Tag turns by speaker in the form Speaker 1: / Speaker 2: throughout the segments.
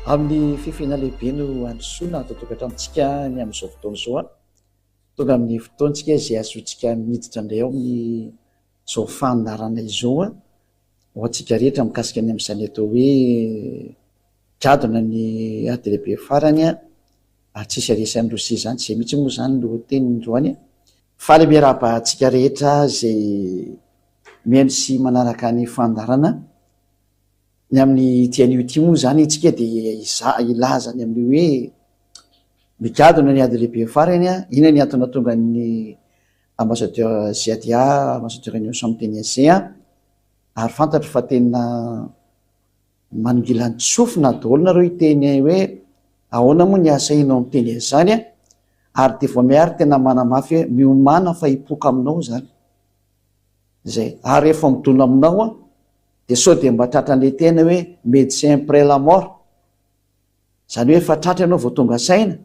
Speaker 1: Amin'ny fifina lehibe no androsoana totokatramontsika ny amin'izao fotoana izao tonga amin'ny fotoantsika izay azotsika miditra indray ao amin'ny izao fandarana izao ho antsika rehetra mikasika ny amin'izany atao hoe gadona ny ady lehibe farany tsisy aresan'ny rosia izany, izay mihitsy moa izany no tenin'androany fa lehibe rahabahantsika rehetra izay mihaino sy manaraka ny fandarana ny amin'ny tian'io ity moa zany itsika dia ilaza ny amin'ny hoe migadona ny ady lehibe farany ina ny antony tonga ny ambassadeur ZA, ambassadeur Union samy teny azay ary fantatro fa tena manongilany tsofina daholo nareo iteny hoe ahoana moa ny asa inao amin'ny teny zany ary dia vao miary tena manamafy hoe miomana fa hipoka aminao zany zay ary efa midona aminao dia sao dia mba tratran'le tena hoe médecin après la mort zany hoe efa tratra ianao vao tonga saina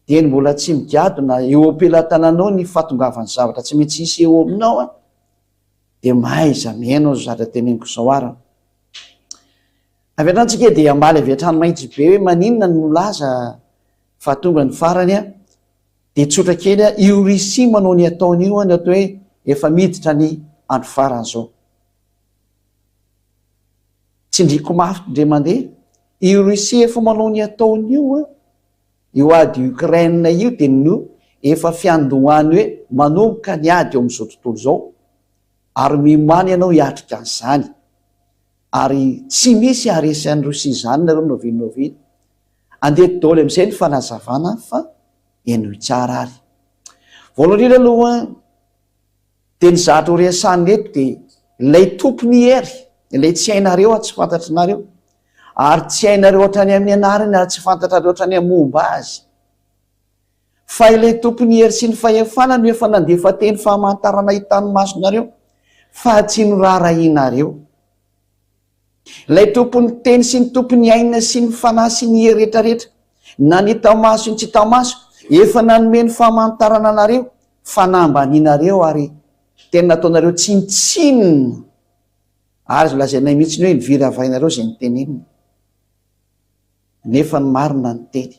Speaker 1: dia ny mbola tsy migadona eo ampelantananao ny fahatongavany zavatra tsy maintsy hisy eo aminao dia maiza mihaino azo zatra teneniko zao ary avy hatrany dia ambaly avy hatrany mahitsy be hoe maninona no laza fa tonga ny farany dia tsotra kely io risi manao ny ataon'io ny atao hoe efa miditra ny andro farany zao. Tsindriko mafy ndre mandeha io Russie efa manao ny ataon'io io ady Ukraine io dia no efa fiandohany hoe manomboka ny ady eo amin'izao tontolo zao ary mimany ianao hiatrika an'izany ary tsy misy aresan'ny Russie izany nareo novinoviny andeha daholo amin'izay ny fanazavana fa eno tsara ary voalohany indrindra aloha dia ny zatra ho resahany eto dia ilay tompony hery ilay tsy hainareo tsy fantatrinareo ary tsy hainareo ohatrany amin'ny anarany ary tsy fantatrareo ohatrany amin'ny momba azy fa ilay tompony hery sy ny fahefana no efa nandefa teny fahamantarana hitany masonareo fa tsy norarahinareo. Ilay tompony teny sy ny tompony aina sy ny fanahy sy ny hery rehetrarehetra na ny tamaso ny tsy tamaso efa nanomeny fahamantarana anareo fa nambanianareo ary tena nataonareo tsinitsinina ary lazainay mihitsy ny hoe niviry avainareo izay nytenenina nefa ny marina ny teny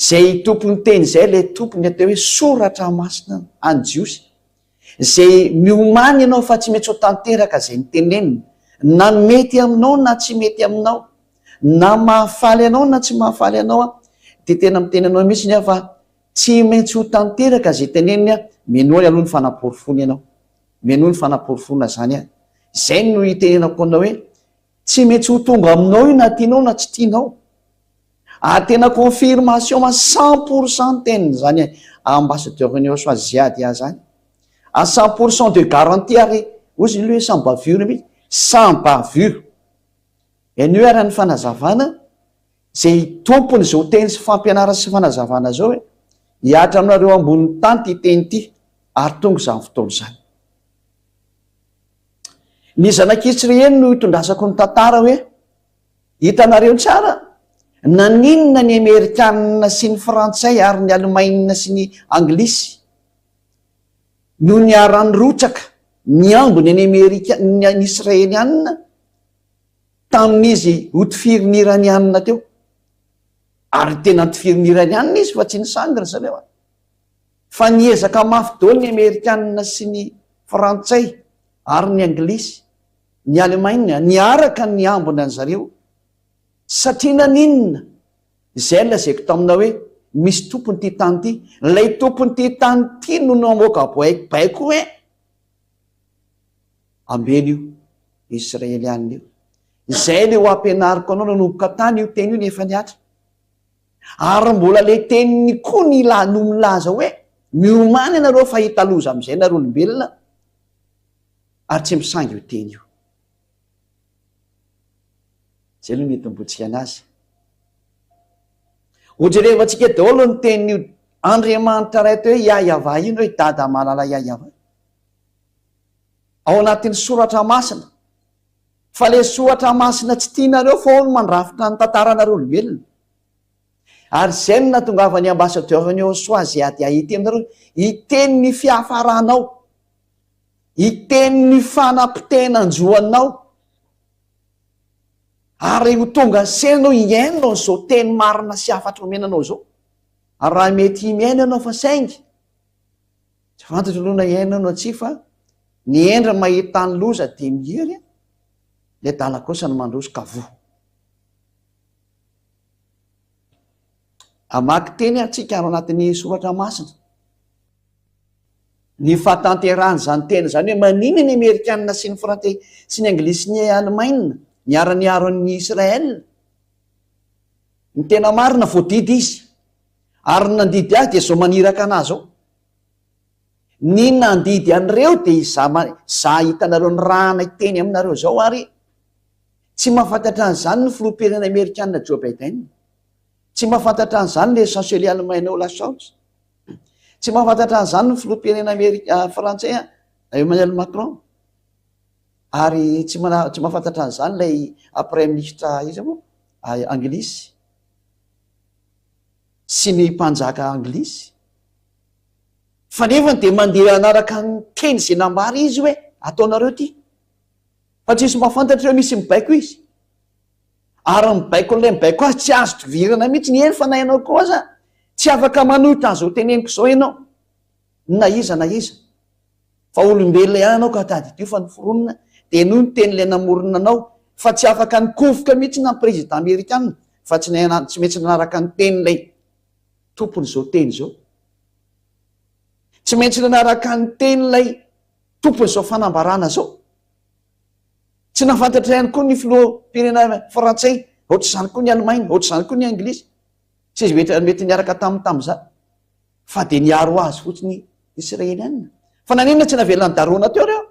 Speaker 1: izay tompony teny izay ilay tompony atao hoe soratra masina any jiosy izay miomany ianao fa tsy mety ho tanteraka izay nytenenina na mety aminao na tsy mety aminao na mahafaly anao na tsy mahafaly anao dia tena miteny anao mihitsy ny fa tsy maintsy ho tanteraka izay tenenina menoany aloha ny fanaporofony ianao menoa ny fanaporofona zany izay no hitenenako anao hoe tsy maintsy ho tonga aminao io na tianao na tsy tianao ary tena confirmation 100% teniny zany ambassadeur Union soisiady zany à 100% de garantie ary ozy ny hoe sans bavure mihitsy sans bavure eny ary ny fanazavana zay tompony zao teny sy fampianarana sy fanazavana zao hoe hiatra aminareo ambonin'ny tany ty teny ity ary tonga izany fotoana izany. Ny zanak'Israely reheny no hitondrasako ny tantara hoe hitanareo tsara naninona ny Amerikanina sy ny Frantsay ary ny Alemaina sy ny Anglisy no niarany rotsaka ny ambony ny Amerika ny Israelianina tamin'izy hotifirin'ny Iranianina teo ary tena notifirin'ny Iranianina izy fa tsy nisangana zareo fa niezaka mafy daholo ny Amerikanina sy ny Frantsay ary ny Anglisy ny Alemaina niaraka ny ambony an'zareo satria naninona izay lazaiko tamina hoe misy tompony ty tany ty ilay tompony ty tany ty no namoaka baiko hoe ambeny io Israelianina io izay le ho ampianariko anao nanomboka tany io teny io nefa niatra ary mbola le teniny koa ny no milaza hoe miomany ianareo fa hitaloza amin'izay nareo olombelona ary tsy misangy io teny io zay aloha netombotsika anazy hojerevantsika daholo ny tenin'io Andriamanitra raito hoe Yahva ino hoe dada malala Yahva ao anatin'ny soratra masina fa le soratra masina tsy tianareo fa ao no mandrafitra ny tantaranareo olombelona ary zay no natongavany ambassadeur ny soisiady ity aminareo iteny ny fiafaranao iteny ny fanampitenanjoanao ary ho tonga senao iainao zao teny marina sy afatra omenanao zao. Ary raha mety miaina anao fa saingy tsy fantatra aloha na iainanao tsy fa ny endra mahitany loza de mihery le dala kosa ny mandroso kavo. Amaky teny atsika ao anatin'ny soratra masina ny fahatanterahany zany teny zany hoe manina ny Amerikanina sy ny Frantsay sy ny Anglisy sy ny Alemaina niara-niaro ny Israel. Ny tena marina voadidy izy ary nandidy azy de zao maniraka anazy zao. Ny nandidy an'ireo de za hitanareo ny rahana teny aminareo zao ary tsy mahafantatra an'izany ny filoham-pirenena Amerikanina Joe Biden, tsy mahafantatra an'izany le chancelier allemagne Olaf Scholz, tsy mahafantatra an'izany ny filoham-pirenena Frantsay Emmanuel Macron, ary tsy mahafantatra an'izany lay premier ministre izy moa Anglisy sy ny mpanjaka Anglisy. Fa nefa de mandeha anaraka ny teny zay nambary izy hoe ataonareo ty, fa tsisy mahafantatra hoe misy mibaiko izy. Ary mibaiko n'lay mibaiko azy tsy azo tovirana mihitsy ny eny fa na ianao koa aza tsy afaka manohitra an'izao teneniko zao ianao na iza fa olombelona ihany anao ka tady tio fa noforonina de noho ny teny le namorona anao fa tsy afaka nikofoka mihitsy na président Amerikanina fa tsy maintsy nanaraka ny teny lay tompony zao teny zao, tsy maintsy nanaraka ny teny lay tompony zao fanambarana zao. Tsy nafantatra ihany koa ny filoham-pirenena Frantsay, ohatr'izany koa ny Alemaina, ohatr'izany koa ny Anglisy, tsy izy mety niaraka tamin'izany fa de niaro azy fotsiny Israelianina. Fa nanina tsy navelona ny daroana teo reo.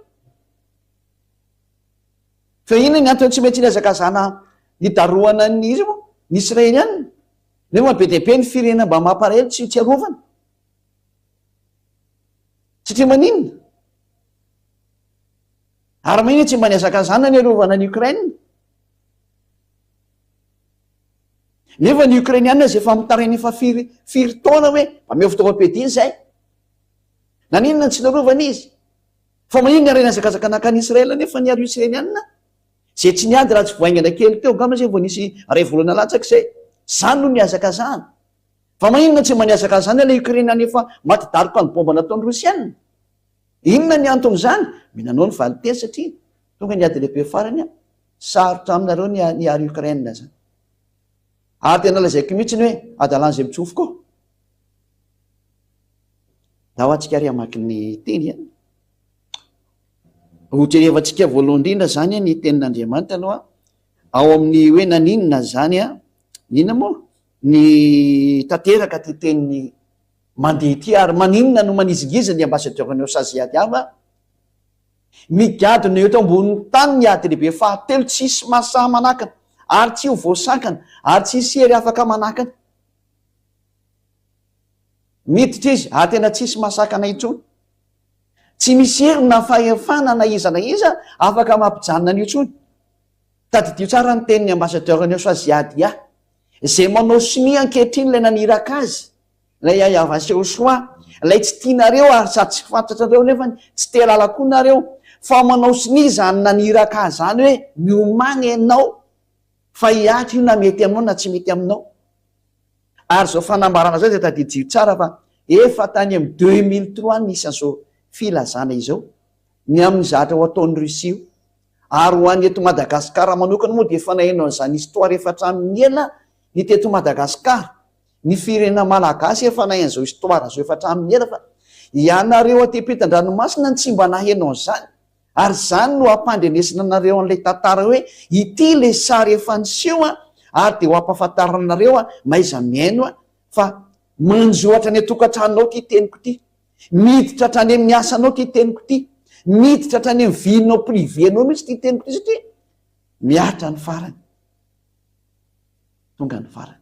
Speaker 1: Fa inona ny antony tsy maintsy niazaka zana ny daroana ny izy moa ny Israelianina. Nefa be deaibe ny firenena mba mamparely tsy arovana. Satria maninona? Ary maninona tsy mba niazaka zana ny arovana ny Ukraine. Nefa ny Ukrainianina zay efa mitarainy efa firy taona hoe mba meo fitaovam-piadina zay. Naninona tsy narovana izy? Fa maninona ary niazakazaka nakany Israela nefa niaro Israelianina? Zay tsy niady raha tsy voaingana kely teo ngamba zay vao nisy ray volana latsaka zay. Zany no niazaka zany. Fa maninona tsy mba niazaka zany ilay Ukrainiana efa maty daroka ny bomba nataon'ny Rosiana? Inona ny antony zany? Minanao ny valiteny satria tonga niady lehibe farany sarotra aminareo niaro Ukraine zany. Ary tena lazaiko mihitsy ny hoe adalany zay mitsofoka ao. Da ho atsika ry amaky ny teny hojerevantsika voalohany indrindra zany ny tenin'Andriamanitra aloha ao amin'ny hoe naninona zany nina moa ny tanteraka ty teniny mandeha ty ary maninona no manizigiza ny ambassadeur-ny Saziadiava migadona eto ambonin'ny tany ny ady lehibe fahatelo tsisy masaha manakana ary tsy ho voasakana ary tsisy hery afaka manakana. Miditra izy ary tena tsisy masakana intsony, tsy misy hery na fahefana na iza afaka mampijanona an'io intsony. Tadidio tsara ny tenin'ny ambassadeur-ny Saziadia zay manao sini ankehitriny ilay naniraka azy, ilay ayavaseho soa, ilay tsy tianareo ary sady tsy fantatrareo nefa tsy te lalako nareo fa manao sini zany naniraka azy zany hoe miomany ianao fa hiatra io na mety aminao na tsy mety aminao. Ary zao fanambarana zao de tadidio tsara fa efa tany amin'ny 2003 nisy an'izao filazana izao ny amin'ny zatra ho ataon'ny Russie ary ho any eto Madagasikara manokana moa de efa nahaino an'izany histoire efa hatramin'ny ela ny teto Madagasikara, ny firenena malagasy efa nahaino an'izao histoire zao efa hatramin'ny ela fa ianareo atepetan-dranomasina ny tsy mba naheno an'izany. Ary zany no ampandrenesina anareo an'ilay tantara hoe ity le sary efa niseho ary de ho ampahafantaranareo maiza miaino fa manjoatra ny atokantranonao ty teniko ty, miditra hatrany amin'ny asanao ty teniko ty, miditra hatrany amin'ny vinao privénao mihitsy ty teniko ty satria miatra ny farany, tonga ny farany.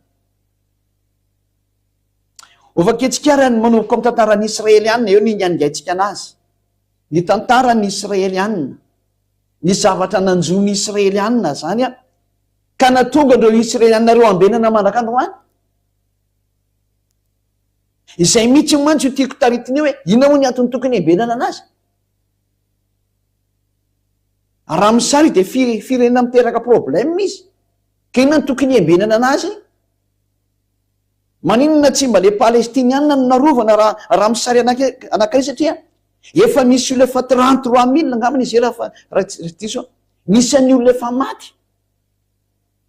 Speaker 1: Ovaketsikara ny manomboka amin'ny tantaran'ny Israelianina eo ny angaitsika anazy. Ny tantaran'ny Israelianina, ny zavatra nanjon'ny Israelianina zany ka natonga andreo Israelianina reo ambenana manrak'androany. Izay mihitsy mantsy io tiako taritiny hoe inona moa ny antony tokony ambenana anazy? Raha misary de firenena miteraka problème izy. ka inona no tokony embenana anazy? Maninona tsy mba le palestiniana no narovana raha misary anankiray satria efa misy olona efa 33 000 angambany izy raha diso misy any olona efa maty.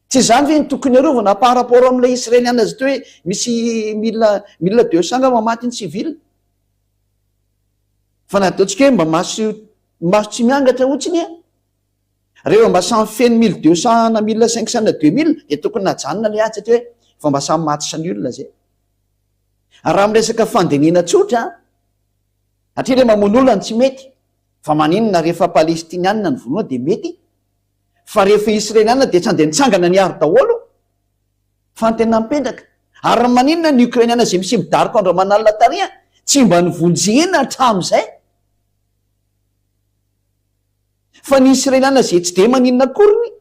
Speaker 1: Tsy zany ve ny tokony arovana par rapport amin'ilay israeliana zay teo hoe misy 1200 angamba maty ny civil? Fa nataontsika hoe mba maso tsy miangatra ohatsiny a. Rehefa mba samy feno 1200 na 1500 na 2000 de tokony najanona le ady satria hoe fa mba samy maty sany olona zay. Raha miresaka fandinina tsotra satria le mamono olona ny tsy mety, fa maninona rehefa palestiniana ny vonoa de mety, fa rehefa israeliana de tsy andeha nitsangana ny aro daholo fa ny tena mipetraka. Ary maninona ny ukrainiana zay misy midariko andro manalina taria tsy mba nivonjena hatramin'izay, fa ny israeliana zay tsy de maninona akoriny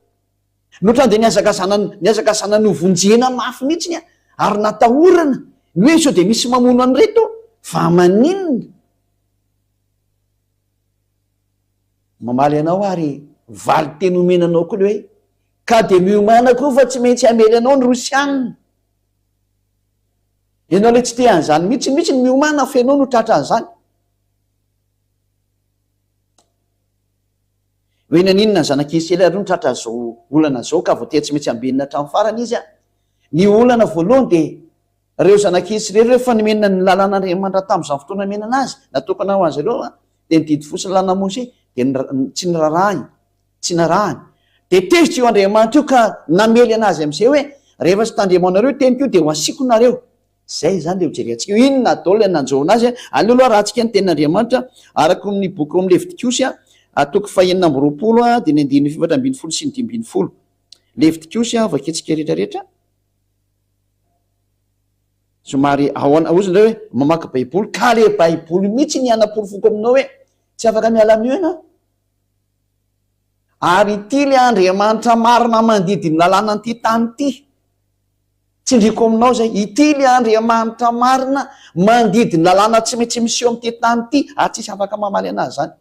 Speaker 1: nohatra de niazaka zanany hovonjena mafy mihitsiny ary natahorana ny hoe sao de misy mamono any reto, fa maninona? Mamaly anao ary valy teny omenanao koa le hoe ka de miomana koa fa tsy maintsy amely anao ny Rosianina. Ianao le tsy te an'izany mihitsy ny miomana fa ianao no tratra an'izany. Hoe naninona ny zanak'Israely ary no tratra zao olana zao ka voatery tsy maintsy ambenina hatramin'ny farany izy a. Ny olana voalohany de reo zanak'Israely rehefa nomenina ny lalàn'Andriamanitra tamin'izany fotoana menana azy natokana ho azy ireo de nididy fotsiny lalàna Mose de tsy narahany de tezitra io Andriamanitra io ka namely anazy amin'izay hoe rehefa sy tandriamanareo teniko io de ho asiko nareo. Zay zany le hojerentsika io. Inona daholo le nanjoana azy aleoloha raha tsika ny tenin'Andriamanitra araka ny boky amin'ny Levitikosy toko 220 de ny 7:20 sy ny 10:20. Levitikosy vaketsika rehetrarehetra. Somary oziny hoe mamaky baiboly ka le baiboly mihitsy ny anaporofoko aminao hoe tsy afaka miala amin'io ianao. Ary ity le Andriamanitra marina mandidiny lalàna an'ity tany ity, tsindriko aminao zay, ity le Andriamanitra marina mandidiny lalàna tsy maintsy miseho amin'ity tany ity ary tsisy afaka mamaly anazy zany.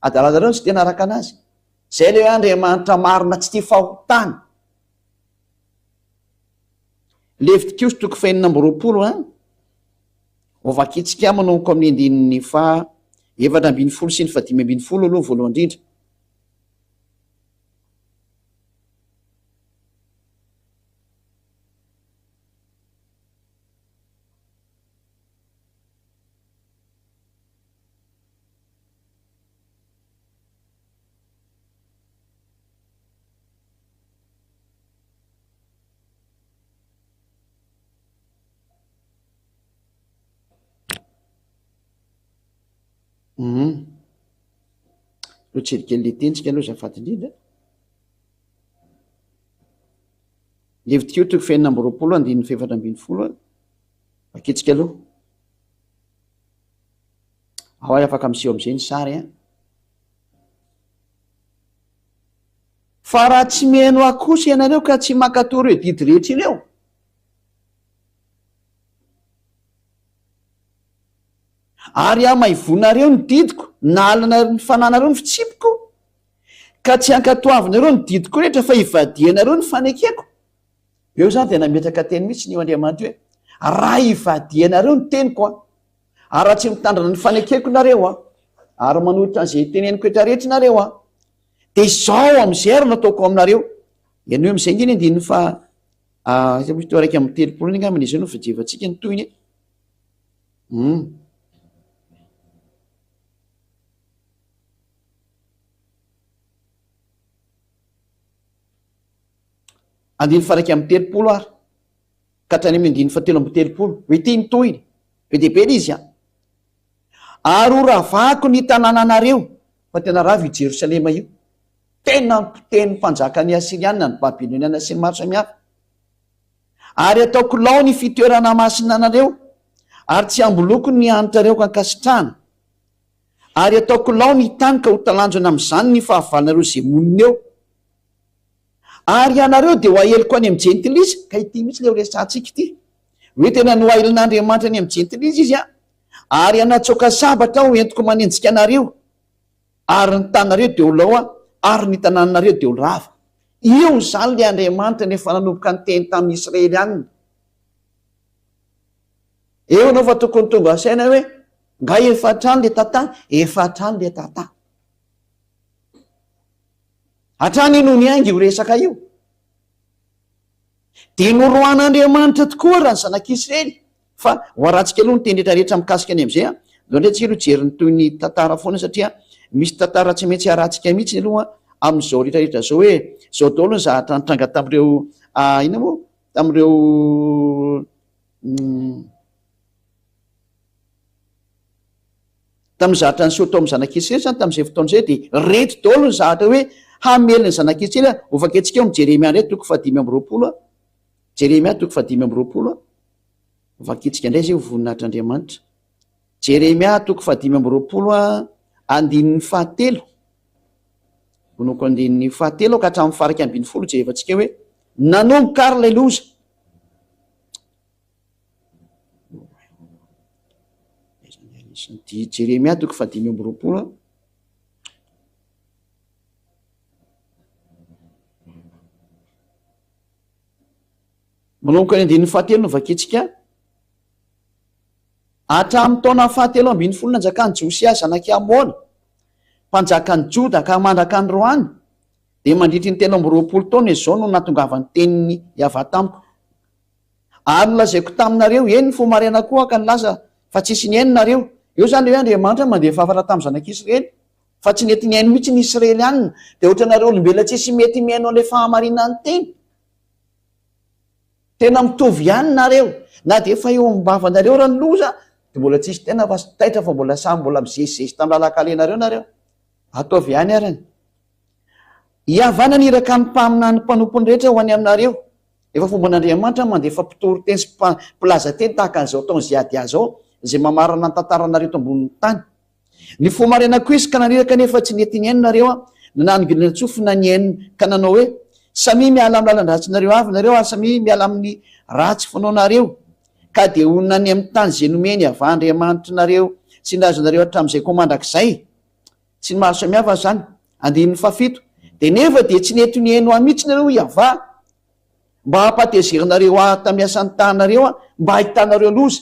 Speaker 1: Adalanareo tsy tena araka anazy. Zay le Andriamanitra marina tsy tia fahotana. Levitikosy toko 220 ovakitsika manomboka amin'ny andininy 7:20 sy ny 5:20 aloha voalohany indrindra. Loatserikely le tentsika aloha zafady indrindra. Levitikosy toko 220 andininy 7:20 vaketsika aloha. Ao afaka miseho amin'izay ny sary a. Fa raha tsy miheno ahy kosa ianareo ka tsy mankatao ireo didy rehetra ireo, ary amaivonareo ny didiko na alina ny fananareo ny fitsipiko ka tsy ankatoavinareo ny didiko rehetra fa ivadianareo ny fanekeko. Eo zany de nametraka teny mihitsy ny Andriamanitra hoe raha ivadianareo ny teniko ary raha tsy mitandrana ny fanekeko nareo ary manohitra an'izay teneniko rehetrarehetra nareo de izao amin'izay ary nataoko aminareo. Ianao amin'izay ngeny andininy fa raiky amin'ny 30 angambany izy no fijevantsika ny toyny. Andiny faraiky amin'ny 30 ary ka hatrany amin'ny andiny 7:30 hoe ity ny toyny be dehibe izy ary horavako ny tanànanareo. Fa tena rava i Jerosalema io, tena mpiteny mpanjaka ny Asiriana, ny Babiloniana sy ny maro samihafa. Ary ataoko lao ny fitoerana masina anareo ary tsy amboloko ny anitrareo ka ankasitrahana, ary ataoko lao ny tany ka ho talanjona amin'izany ny fahavalonareo zay monina eo. Ary ianareo de ho aheliko any amin'ny jentilisa. Ka ity mihitsy le resantsika ity hoe tena no ahelin'Andriamanitra any amin'ny jentilisa izy ary anatsoaka sabatra ho entiko manenjika anareo ary ny tanareo de ho lao ary ny tanànanareo de ho rava. io zany le Andriamanitra nefa nanomboka ny teny tamin'ny Israely anina. Eo anao fa tokony tonga saina hoe nga efatrano le tata, efatrano le tata. Hatrany no ny aingy io resaka io. Dia norohan'Andriamanitra tokoa raha ny zanak'Israely. Fa ho arantsika aloha ny teny rehetrarehetra mikasika any amin'izay a. Indrindra antsika aloha jeriny toy ny tantara foana satria misy tantara tsy maintsy harantsika mihitsy aloha amin'izao rehetrarehetra zao hoe zao daolo ny zahatra nitranga tamin'ireo ina moa tamin'ireo tamin'ny zahatra ny Sodoma zanak'Israely zany tamin'izay fotoana izay dia reto daolo ny zahatra hoe hamelony zanak'Israely ho vakentsika eo amin'ny Jeremia indray toko 5:20. Jeremia toko 5:20 vakitsika indray zay ho voninahitr'Andriamanitra. Jeremia toko 5:20 andininy 7 vonoko andininy 7 ka hatramin'ny faraka 20 jerevantsika hoe nanomboka ary ilay loza. Jeremia toko 5:20 manomboka ny andininy 7 no vakitsika. Hatramin'ny taona 7:10 nanjakan'ny Josia zanaky Amona mpanjakan'ny Joda ka mandraka ny Roany dia mandritry ny 13 taona izao no natongavany teniny Yahva tamiko. Ary nolazaiko taminareo eny ny fomariana koa ka nilaza fa tsisy ny ainareo. Eo zany hoe Andriamanitra mandeha fafara tamin'ny zanak'Israely fa tsy nety ny aino mihitsy ny Israely anina dia ohatranareo olombelona tsisy mety miaino an'ilay fahamarinany teny. Tena mitovy ihany nareo na dia efa eo ambavanareo raha ny loza dia mbola tsisy tena fa taitra fa mbola samy mbola mizezizezy tamin'ny lalakalenareo nareo. Ataovy ihany arany. Ihavana niraka ny mpamina ny mpanompony rehetra ho any aminareo. Efa fomba n'Andriamanitra mandefa mpitoro teny sy mpilaza teny tahaka an'izao taona ziady azy zao izay mamarana ny tantaranareo to ambonin'ny tany. Ny fomariana Kristy ka naniraka nefa tsy nety ny ainareo nanangilina tsofina ny ainy ka nanao hoe samy miala amin'ny lalan-dratsinareo avy nareo ary samy miala amin'ny ratsy fanaonareo ka dia onina ny amin'ny tany izay nomeny Yahva Andriamanitra nareo sy nilazonareo hatramin'izay komandrak'izay. Tsy ny maro samihafa zany. Andininy 7 dia nefa dia tsy nety ny aino mihitsy nareo Yahva mba hampatezerinareo tamiasan'ny tanareo mba hahitanareo loza.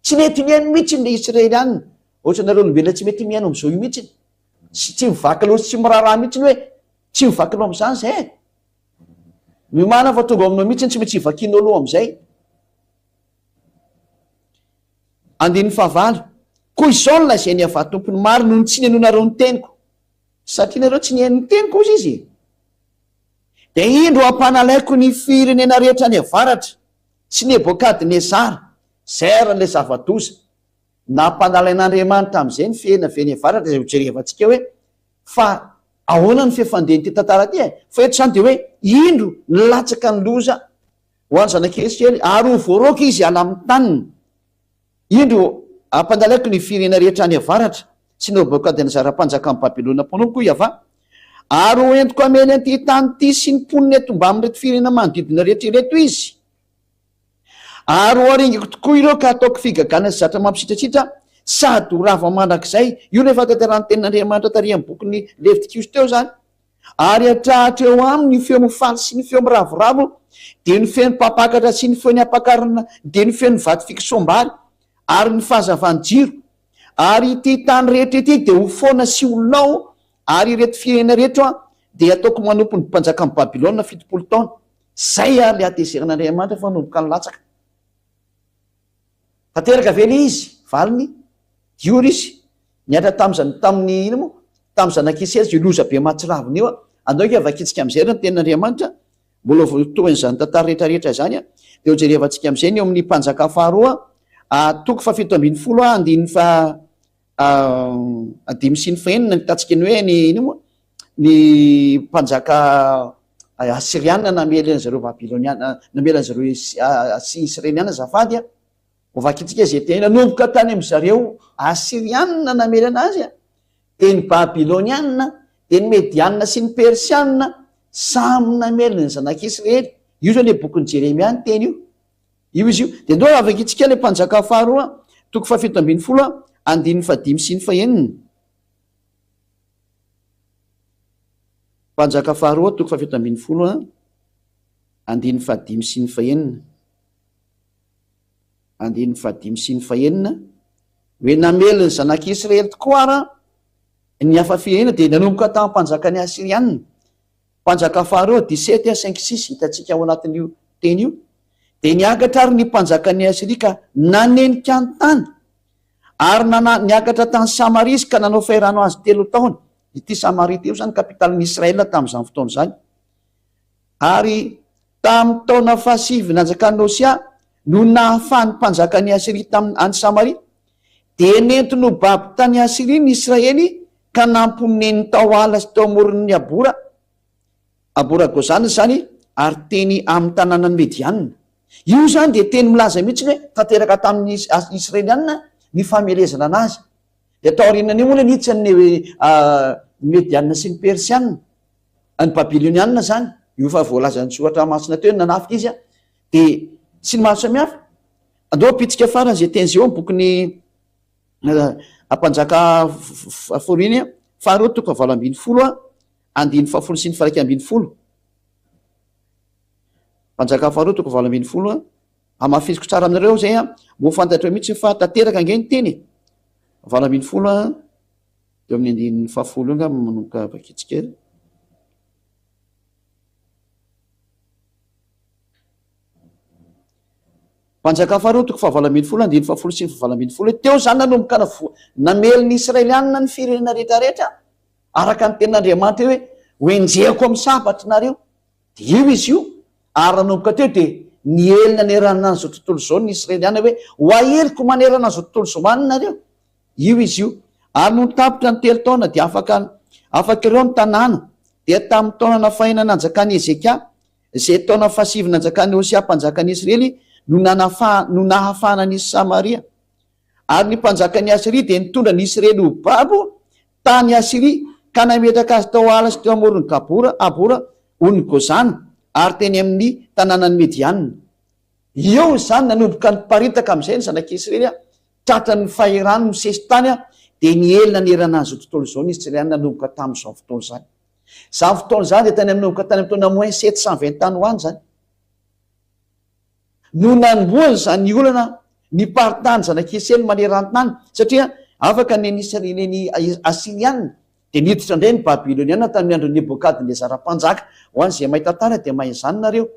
Speaker 1: Tsy nety ny aino mihitsy ny Israely anina. Ohatranareo olombelona tsy mety miaino amin'izao io mihitsy. Tsy mivaky loha sy tsy miraharaha mihitsy hoe tsy mivaky loha amin'izany izay. Mimana fa tonga aminao mihitsy tsy maintsy hivakianao loha amin'izay. Andininy 9 koa izao no lazainy Yahva tompony maro noho ny tsy niainonareo ny teniko satria nareo tsy niaino ny teniko ozy izy. Dia indro hampanalaiko ny firenena rehetra ny avaratra sy Nebokadnezara zeran'ilay zava-doza. Nampanalain'Andriamanitra amin'izay ny fiaina feny avaratra izay hojerevantsika hoe fa ahoana ny fifandehan'ny ty tantara ty fa eto zany dia hoe indro nilatsaka ny loza ho any zanak'Israely ary ho voaroaka izy ala amin'ny taniny. Indro hampandalaiko ny firenena rehetra ny avaratra sy Nebokadnezara mpanjaka amin'ny Babilôna mpanompo Yahva ary ho entiko amely an'ity tany ity sy ny mponiny eto mba amin'reto firenena manodidina rehetra ireto izy. Ary ho aringako tokoa ireo ka ataoko figagana sy zatra mampisitrasitra sady ho rava mandrakizay. Io rehefa tanterahany tenin'Andriamanitra tary amin'ny bokin'ny Levitikos teo zany. Ary hatrahatra eo aminy ny feo mifaly sy ny feo miravoravo dia ny feon'ny mpampakatra sy ny feon'ny ampakarina dia ny feon'ny vato fikisombaly ary ny fahazavan'ny jiro. Ary ity tany rehetra ity dia ho foana sy olonao ary ireto firenena rehetra dia ataoko manompo ny mpanjaka amin'ny Babilôna 70 taona. Zay ary le hatezerin'Andriamanitra fa manomboka ny latsaka. Tanteraka vele izy valiny diory izy niatra tamin'ny ino moa tamin'ny zanak'Israely zay loza be mahatsiravina eo andao ka vakitsika amin'izay ny tenin'Andriamanitra mbola votohan'izany tantara rehetrarehetra zany dia ho jerevantsika amin'izay ny eo amin'ny mpanjaka faharoa toko 7:10 andininy fa 5 sy ny 9 nitantsika ny hoe ny ino moa ny mpanjaka Asiriana namelana zareo Babilôniana namelana zareo Israeliana zafady ho vakitsika izay tena nanomboka tany amin'ny zareo Asiriana namelana azy dia ny Babilôniana dia ny Mediana sy ny Persiana samy namelana ny zanak'Israely. Io zao le bokin'ny Jeremia ny teny io izy io. Dia ndao avakitsika ilay mpanjaka faharoa toko 7:10 andininy 5 sy ny 9. Mpanjaka faharoa toko fafito ambin'ny folo andiny fahadimy sy ny fahenina. Andiny fahadimy sy ny fahenina hoe nameliny zanak'Israely tokoa ara ny hafa firenena dia nanomboka tamin'ny mpanjaka ny Asiriana. Mpanjaka faharoa 17:5-6 hitantsika ao anatin'io teny io. Dia niakatra ary ny mpanjaka ny Asiria ka nanenika ny tany ary niakatra tany Samaria ka nanao faherano azy 3 taona. Ity Samaria ity zany kapitalin'ny Israela tamin'izany fotoana zany. Ary tamin'ny taona fahasivy nanjakan'ny Hosia no nahafahan'ny mpanjaka ny Asiria tamin'ny Samaria dia nentiny baby tany Asiria ny Israely ka namponeny tao ala sy tao amoron'ny abora Gozana zany ary teny amin'ny tanànany Mediana. Io zany dia teny milaza mihitsy hoe tanteraka tamin'ny Israeliana ny famelezana anazy. Dia tao aorianany moa nitsy ny Mediana sy ny Persiana, ny Babiloniana zany. Io fa voalazan'ny soratra masina teo nanafika izy dia sy ny maro samihafa. Andao pitsika farany zay teny zay eo bokin'ny mpanjaka foriny faharoa toko 7:20 andiny 7 sy ny 1:20. Mpanjaka faharoa toko 7:20 amafiziko tsara aminareo zay mbo fantatra mihitsy fa tanteraka ange ny teny 7:20 eo amin'ny andiny 10 nga manomboka bakitsika. Mpanjaka faharoa toko 7:20 andiny 10 sy ny 7:20 teo zany nanomboka nameliny Israeliana ny firenena rehetrarehetra araka ny tenin'Andriamanitra hoe hoenjehako amin'ny sabatra nareo. Dia io izy io ary nanomboka teo dia nielina nerana an'izao tontolo zao ny Israeliana hoe hoaheliko manerana an'izao tontolo zao any nareo. Io izy io ary no nitapitra ny 3 taona dia afaka ireo ny tanàna. Dia tamin'ny taona nafaina nanjakan'ny Ezekia izay taona fahasivy nanjakan'ny Hosia mpanjakan'ny Israely no nahafahana ny Samaria. Ary ny mpanjakan'ny Asiria dia nitondra ny Israely ho babo tany Asiria ka nametraka azy tao ala sy teo amoron'ny abora ony Gozana ary teny amin'ny tanànany Mediana. Eo zany nanomboka niparitaka amin'izay ny zanak'Israely tratra ny faherano misesy tany dia nielina nerana an'izao tontolo zao ny Israely nanomboka tamin'izao fotoana zany. Izany fotoana zany dia tany nanomboka tany amin'ny taona moins 720 tany ho any zany. No nanomboany zany olana niparitany zanak'Israely manerantany satria afaka neny Asiriana dia niditra indray ny Babiloniana tamin'ny andro Nebokadnezara mpanjaka. Ho an'izay mahita tany dia mahay izany nareo.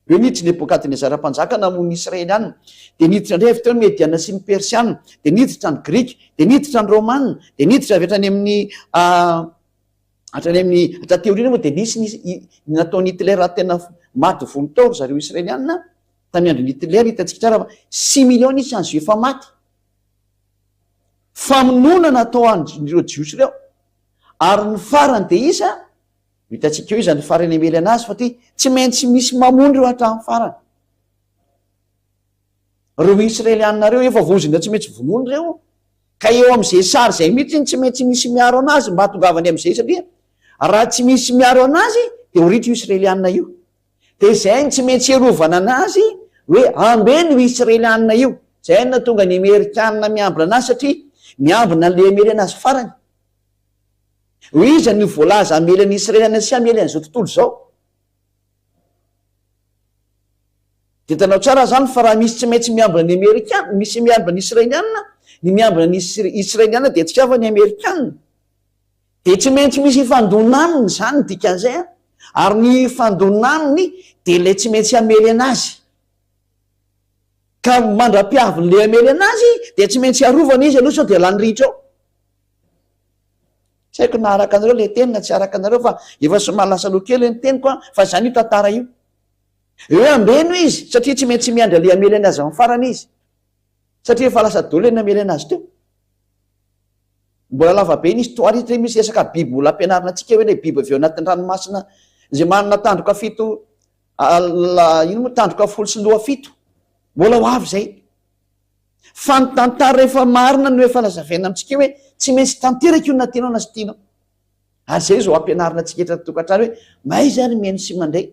Speaker 1: Eo niditra Nebokadnezara mpanjaka namono Israeliana dia niditra indray avy teo ny Mediana sy ny Persiana dia niditra ny Grika dia niditra ny Romana dia niditra avy hatrany amin'ny teoriana moa dia nisy nataony Hitler tena maty vonotao zareo Israeliana tamin'ny andro Hitler. Hitantsika tsara fa 6 millions isy an'izy efa maty. Famonoana natao an'ireo jiosy ireo ary ny farany dia isa hitantsika eo izy ny farany emely anazy fa ty tsy maintsy misy mamono reo hatramin'ny farany. Reo Israeliana reo efa vozina tsy maintsy vonono reo ka eo amin'izay sary zay mihitsy tsy maintsy misy miaro anazy mba tongavany amin'izay satria raha tsy misy miaro anazy dia horitra io Israeliana io. Dia zay tsy maintsy erovana anazy hoe ambeny io Israeliana io. Zay na tonga ny Amerikana miambina anazy satria miambina le amely anazy farany. Ho iza ny voalaza amelan'ny Israeliana sy amely an'izao tontolo zao. Dia tanao tsara zany fa raha misy tsy maintsy miambina ny Amerikana, misy miambina ny Israeliana, ny miambina ny Israeliana dia tsy avy ny Amerikana. Dia tsy maintsy misy fandonaniny zany dikan'izay ary ny fandonaniny dia ilay tsy maintsy amely anazy. Ka mandra-piaviny le amely anazy dia tsy maintsy arovana izy aloha sao dia lany ritra ao. Tsy haiko na araka anareo le teny na tsy araka anareo fa efa somary lasa loha kely ny teniko fa zany io tantara io. Eo ambeno izy satria tsy maintsy miandra le amely anazy amin'ny farany izy satria efa lasa dolo ny amely anazy teo. Mbola lava be ny histoire izy misy resaka biby mbola ampianarina antsika hoe biby avy eo anatin'ny ranomasina izay manana tandroka 7 ino moa tandroka 17. Mbola ho avy zay. Fa ny tantara efa marina no efa lazavaina amintsika hoe tsy maintsy tanteraka io na tianao na sy tianao. Ary zay zao ampianarina antsika etra tokantrano hoe mahay zany mihaino sy mandray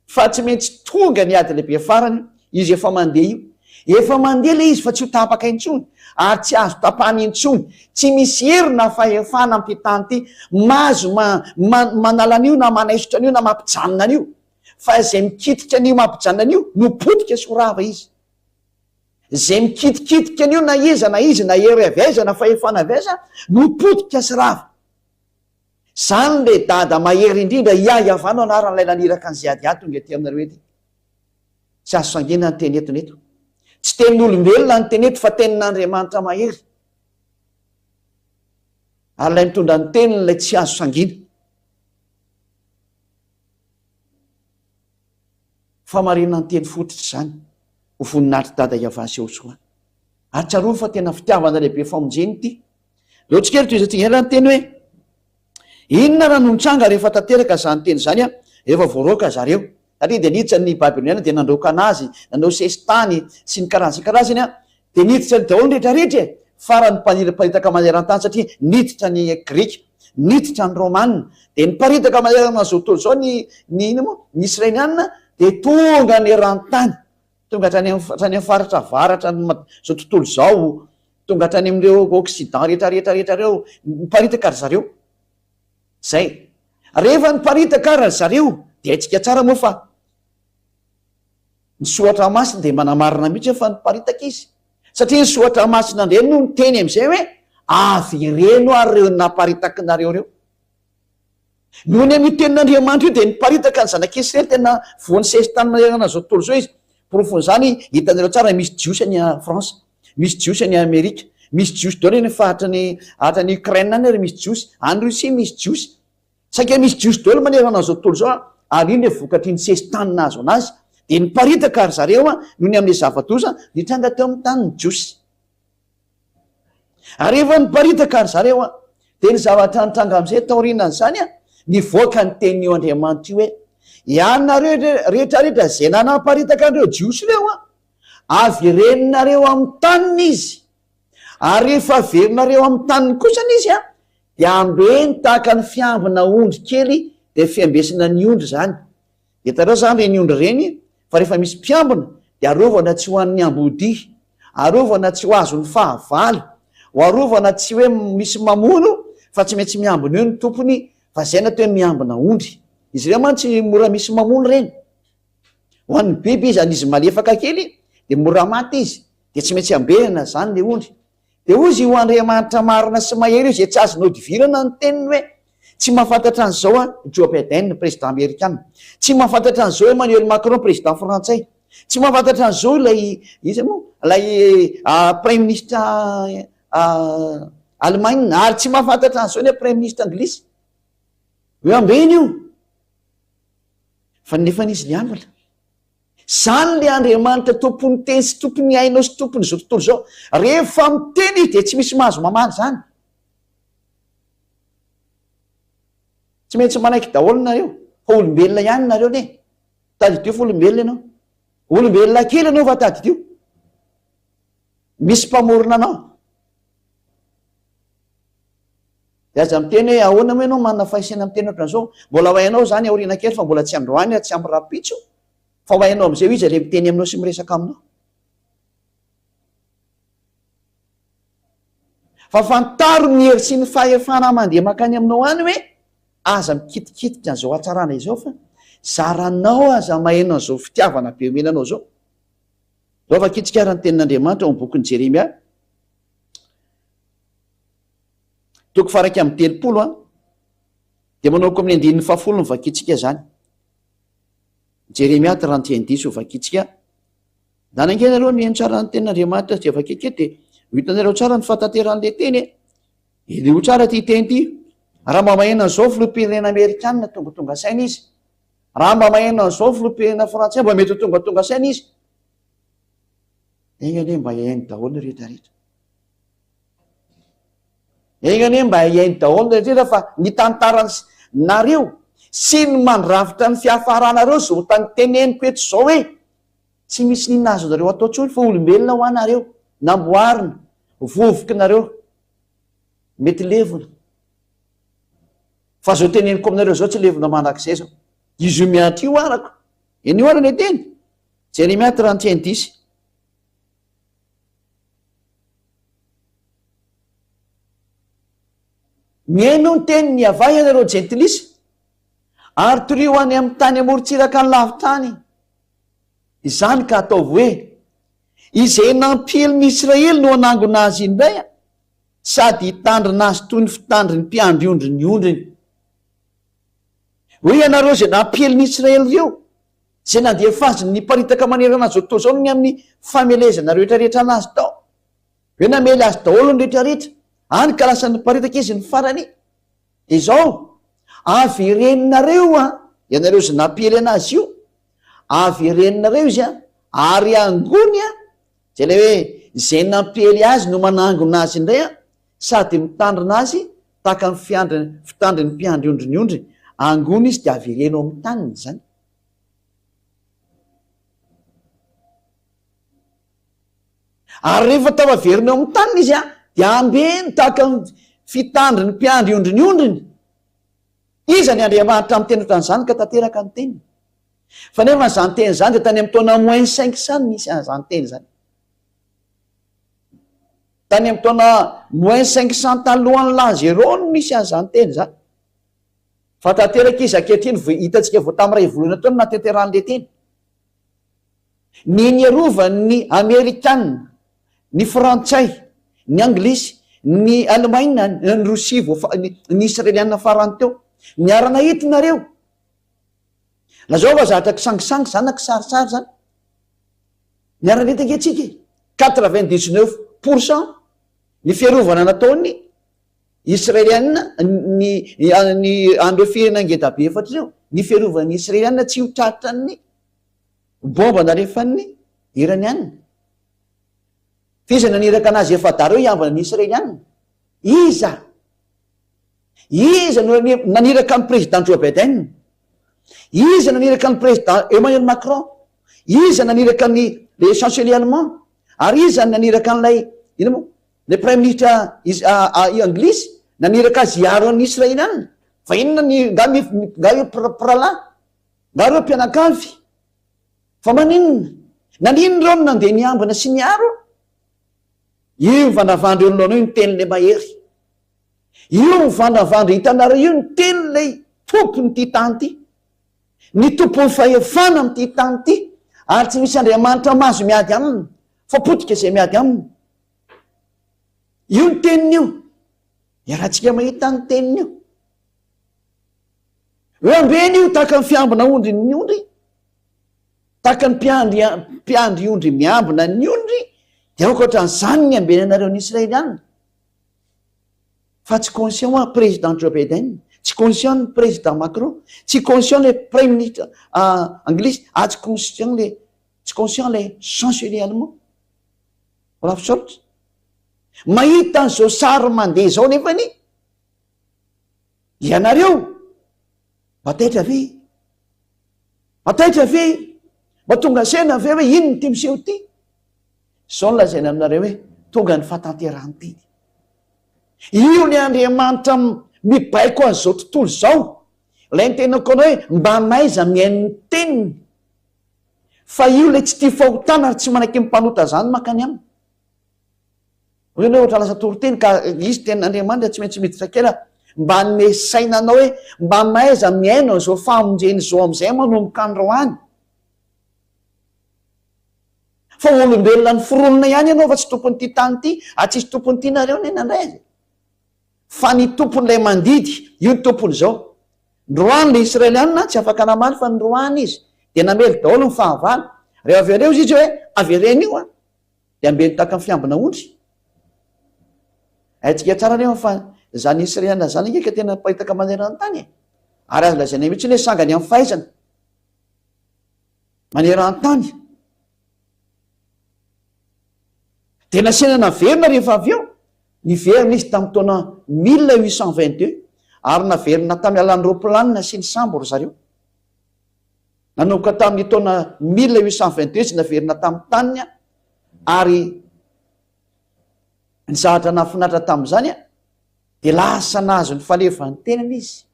Speaker 1: fa tsy maintsy tonga ny ady lehibe farany izy efa mandeha io efa mandeha le izy fa tsy ho tapaka intsony ary tsy azo tapany intsony, tsy misy herina fahefana ampitany ty mazo manala an'io na manaisotra an'io na mampijanona an'io, fa zay mikititra an'io mampijanona an'io no potika sy horava izy. Zay mikitikitika an'io na iza na izy na hery avaiza na fahefana avaiza no potika sy rava. Zany le dada mahery indrindra iavanao anaran'ilay naniraka an'izay adiady tonga ty aminareo ety. Tsy azo sangina ny teny etony eto, tsy tenin'olombelona ny teny eto fa tenin'Andriamanitra mahery, ary lay mitondra ny teniny lay tsy azo sangina. Fa marina ny teny fototra zany ho voninahitry dada iavasy eo soa. Ary tsaroa fa tena fitiavana lehibe famonjeny ity. Loatsykely toy izay tingela ny teny hoe inona raha no nitranga rehefa tanteraka zany teny zany a rehefa voaroaka zareo, satria de niditra ny Babiloniana de nandroaka anazy, nanao sesitany sy ny karazany a, de niditra ny daholo rehetrarehetra farany mparitaka maneran-tany satria niditra ny Grika, niditra ny Romanina, de niparitaka manerana zao tontolo zao ny Israelianina de tonga ny eran-tany, tonga hatrany amin'ny faritra avaratra zao tontolo zao, tonga hatrany amin'ireo Occident rehetrarehetra reo niparitaka ary zareo. Zay rehefa niparitaka ary zareo de aitsika tsara moa fa ny soatra masina de manamarina mihitsy fa niparitaka izy, satria ny soatra masina ndre no ny teny am'izay hoe avy ireno ary reo naparitaka nareo reo. Noho ny amin'ny tenin'Andriamanitra io de niparitaka ny zanak'Israely tena voany sesitany manerana zao tontolo zao izy. Porofony zany hitanareo tsara, misy jiosy any France, misy jiosy any Amerika, misy jiosy daholo ny fahatrany Ukraine any ary misy jiosy, any Russie misy jiosy, saika misy jiosy daholo manerana zao tontolo zao ary iny le vokatry ny sesitany nazo anazy de niparitaka ary zareo noho ny amin'ny zava-doza nitranga teo amin'ny tany ny jiosy. Ary rehefa niparitaka ary zareo de ny zavatra nitranga am'izay taorinany zany nivoaka ny teny io Andriamanitra io hoe ianareo rehetrarehetra zay nanaparitaka an'ireo jiosy reo avy reninareo amin'ny taniny izy, ary rehefa averinareo amin'ny taniny kosany izy de ambeny tahaka ny fiambina ondry kely de fiambesina ny ondry zany. Hitareo zany reny ondry reny fa rehefa misy mpiambina de arovana tsy ho an'ny ambody, arovana tsy ho azo ny fahavalo, ho arovana tsy hoe misy mamono fa tsy maintsy miambina eo ny tompony, fa zay natao hoe miambina ondry. Izy ireo man tsy mora misy mamono reny, ho an'ny biby izy izy malefaka kely de mora maty izy de tsy maintsy ambenana zany le ondry. De ozy ho Andriamanitra marina sy mahery io zay tsy azonao divirana ny teniny hoe tsy mahafantatra an'izao Joe Biden président américain, tsy mahafantatra an'izao Emmanuel Macron président frantsay, tsy mahafantatra an'izao lay premier ministre Allemagne, ary tsy mahafantatra an'izao ny premier ministre anglisy hoe ambeny io, fa nefa n'izy le ambala. Zany le Andriamanitra tompony teny sy tompony ainao sy tompony zao tontolo zao, rehefa miteny izy de tsy misy mahazo mamaly zany. Tsy maintsy manaiky daholo nareo fa olombelona ihany nareo ne, tadidio fa olombelona ianao, olombelona kely anao fa tadidio, misy mpamorona anao. De aza miteny hoe ahoana moa ianao manana fahaisana miteny ohatran'izao, mbola ho hainao zany aoriana kely fa mbola tsy androany tsy am'rapitso, fa ho hainao am'izay izy le miteny aminao sy miresaka aminao. Fa fantaro ny hery sy ny fahefana mandeha makany aminao any hoe aza mikitikitika an'izao hatsarana izao fa zaranao aza mahaino an'izao fitiavana be omenanao zao. Zao fa kitsikara ny tenin'Andriamanitra ao amin'ny bokin'ny Jeremia toko faraka amin'ny telopolo de manaoko amin'ny andininy fahafolo ny vakitsika zany. Jeremia 31:10 ho vakitsika. Nanangena aloha mihaino tsara ny tenin'Andriamanitra sy avakike de hitanareo tsara ny fahatanteran'le teny de ho tsara ty teny ty. Raha mba maheno an'izao filoham-pirenena Amerikanina tonga saina izy, raha mba maheno an'izao filoham-pirenena frantsay mba mety ho tonga saina izy, egny anie mba iainy daholo rehetrarehetra, egny anie mba iainy daholo rehetrarehetra fa ny tantaranareo sy ny mandravitra ny fiafaranareo zao tany teneniko eto zao hoe tsy misy ninona azo nareo atao tsony fa olombelona ho anareo, namboarina, vovoky nareo, mety levona. Fa zao teneniko aminareo zao tsy levona manak'izay zao. Izy io miantry io arako, enio arany teny Jeremia 31:10. miaino ny teny ny avay anareo jentilisa ary torio any amin'ny tany amorontsiraka ny lavitany. Izany ka ataovy hoe izay nampieliny Israely no anangona azy indray sady hitandrina azy toy ny fitandriny mpiandry ondriny ondriny. Hoe ianareo zay nampieliny Israely reo zay nandeha faziny ny paritaka manerana azy atao zao ny amin'ny famelezana rehetrarehetra anazy tao, hoe namely azy daholo ny rehetrarehetra any ka lasa nyparitaka izy ny farany. Izao avy reninareo ianareo zay nampiely anazy io, avy reninareo izy ary angony zay le hoe zay nampiely azy no manangona azy indray sady mitandrina azy tahaka ny fitandriny mpiandry ondriny ondriny. Angony izy de avereno amin'ny taniny zany. Ary rehefa tava averina eo amin'ny taniny izy de ambeny tahaka ny fitandriny mpiandry ondriny ondriny. Iza ny Andriamanitra amin'ny teny ohatran'izany ka tanteraka ny teniny. Fa nefa zany teny zany de tany amin'ny taona -500 misy zany teny zany. Tany amin'ny taona -500 talohan'ny la zéro no misy an'izany teny zany. Fa tanteraka izy ankehitriny hitantsika vao tamin'ny ray volana taona natanteran'le teny. Ny niarovan'ny Amerikanina, ny Frantsay, ny Anglisy, ny Alemaina, ny Rosia, ny Israelianina farany teo niarana hitinareo. Lazao fa zatra kisangisangy zany na kisarisary zany. Niarana hitaka antsika 99% ny fiarovana nataony Israelianina ny andro firenena ngeda be efatra reo, ny fiarovan'ny Israelianina tsy ho tratra ny bomba narefan'ny Iranianina. Fiza naniraka anazy efa dareo iambana ny Israelianina. Iza no naniraka ny président Joe Biden, iza naniraka ny président Emmanuel Macron, iza naniraka le chancelier allemand, ary iza naniraka an'ilay ino moa le premier ministre Anglisy naniraka azy hiaro an'ny Israelianina. Fa inona nga io prala nga reo mpianakavy. Fa maninona nanino reo no nandeha niambana sy niaro. Io mivandravandry olonoanao io ny tenyle mahery, io mivandravandry hitanareo io ny tenylay tompony ty tany ty, ny tompony fahefana am'ty tany ty, ary tsy misy Andriamanitra mahazo miady aminy fa potika izay miady aminy. Io ny teniny io, iarahantsika mahita ny teniny io. Hoe ambeny io tahaka ny fiambina ondry ny ondry, tahaka ny mpiandry ondry miambina ny ondry, de aokatran'izany ny ambeny anareo ny Israelianina. Fa tsy conscient président Joe Biden, tsy conscient ny président Macron, tsy conscient le premier ministre Anglisy, tsy conscient le chancelier allemand. Olafisoritra mahita an'izao sary mandeha zao nefany ianareo mataitra ve mba tonga sena ve hoe ino ny ty miseho ty. Zao no lazaina aminareo hoe tonga ny fahatanterahany teny. Io ny Andriamanitra mibaiko an'izao tontolo zao. Ilay ny tenako anao hoe mba maiza mihain'ny teniny. Fa io le tsy tia fahotana ary tsy manaiky mimpanota zany makany aminy. Ohatrany hoe ohatra lasa toriteny ka izy tenin'Andriamanitra tsy maintsy miditra kely mba hanome sainanao hoe mba maiza miaino an'izao famonjeny zao am'izay manomboka androany. Fa olombelona ny foronina ihany ianao fa tsy tompony ty tany ty, tsisy tompony ty nareo ny nandray azy. Fa ny tompon'ilay mandidy, io ny tompony zao. Ndroany le Israelianina tsy afaka namaly fa ndroany izy de namely daholo ny fahavalo. Rehefa avereo izy hoe avereny io de ambeny tahaka ny fiambina ondry. Aitsika tsara nefa fa zany Israelianina zany ngeka tena paritaka manerana tany. Ary azo lazaina mihitsy hoe sangany amin'ny fahaizana manerana tany. De nasena naverina rehefa avy eo, niverina izy tamin'ny taona 1822 ary naverina tamin'ny alan'ny roaplanina sy ny sambo ry zareo. Nanomboka tamin'ny taona 1822 izy naverina tamin'ny taniny ary ny zavatra nafinatra tamin'izany de lasa nazo ny falefan'ny tenany izy.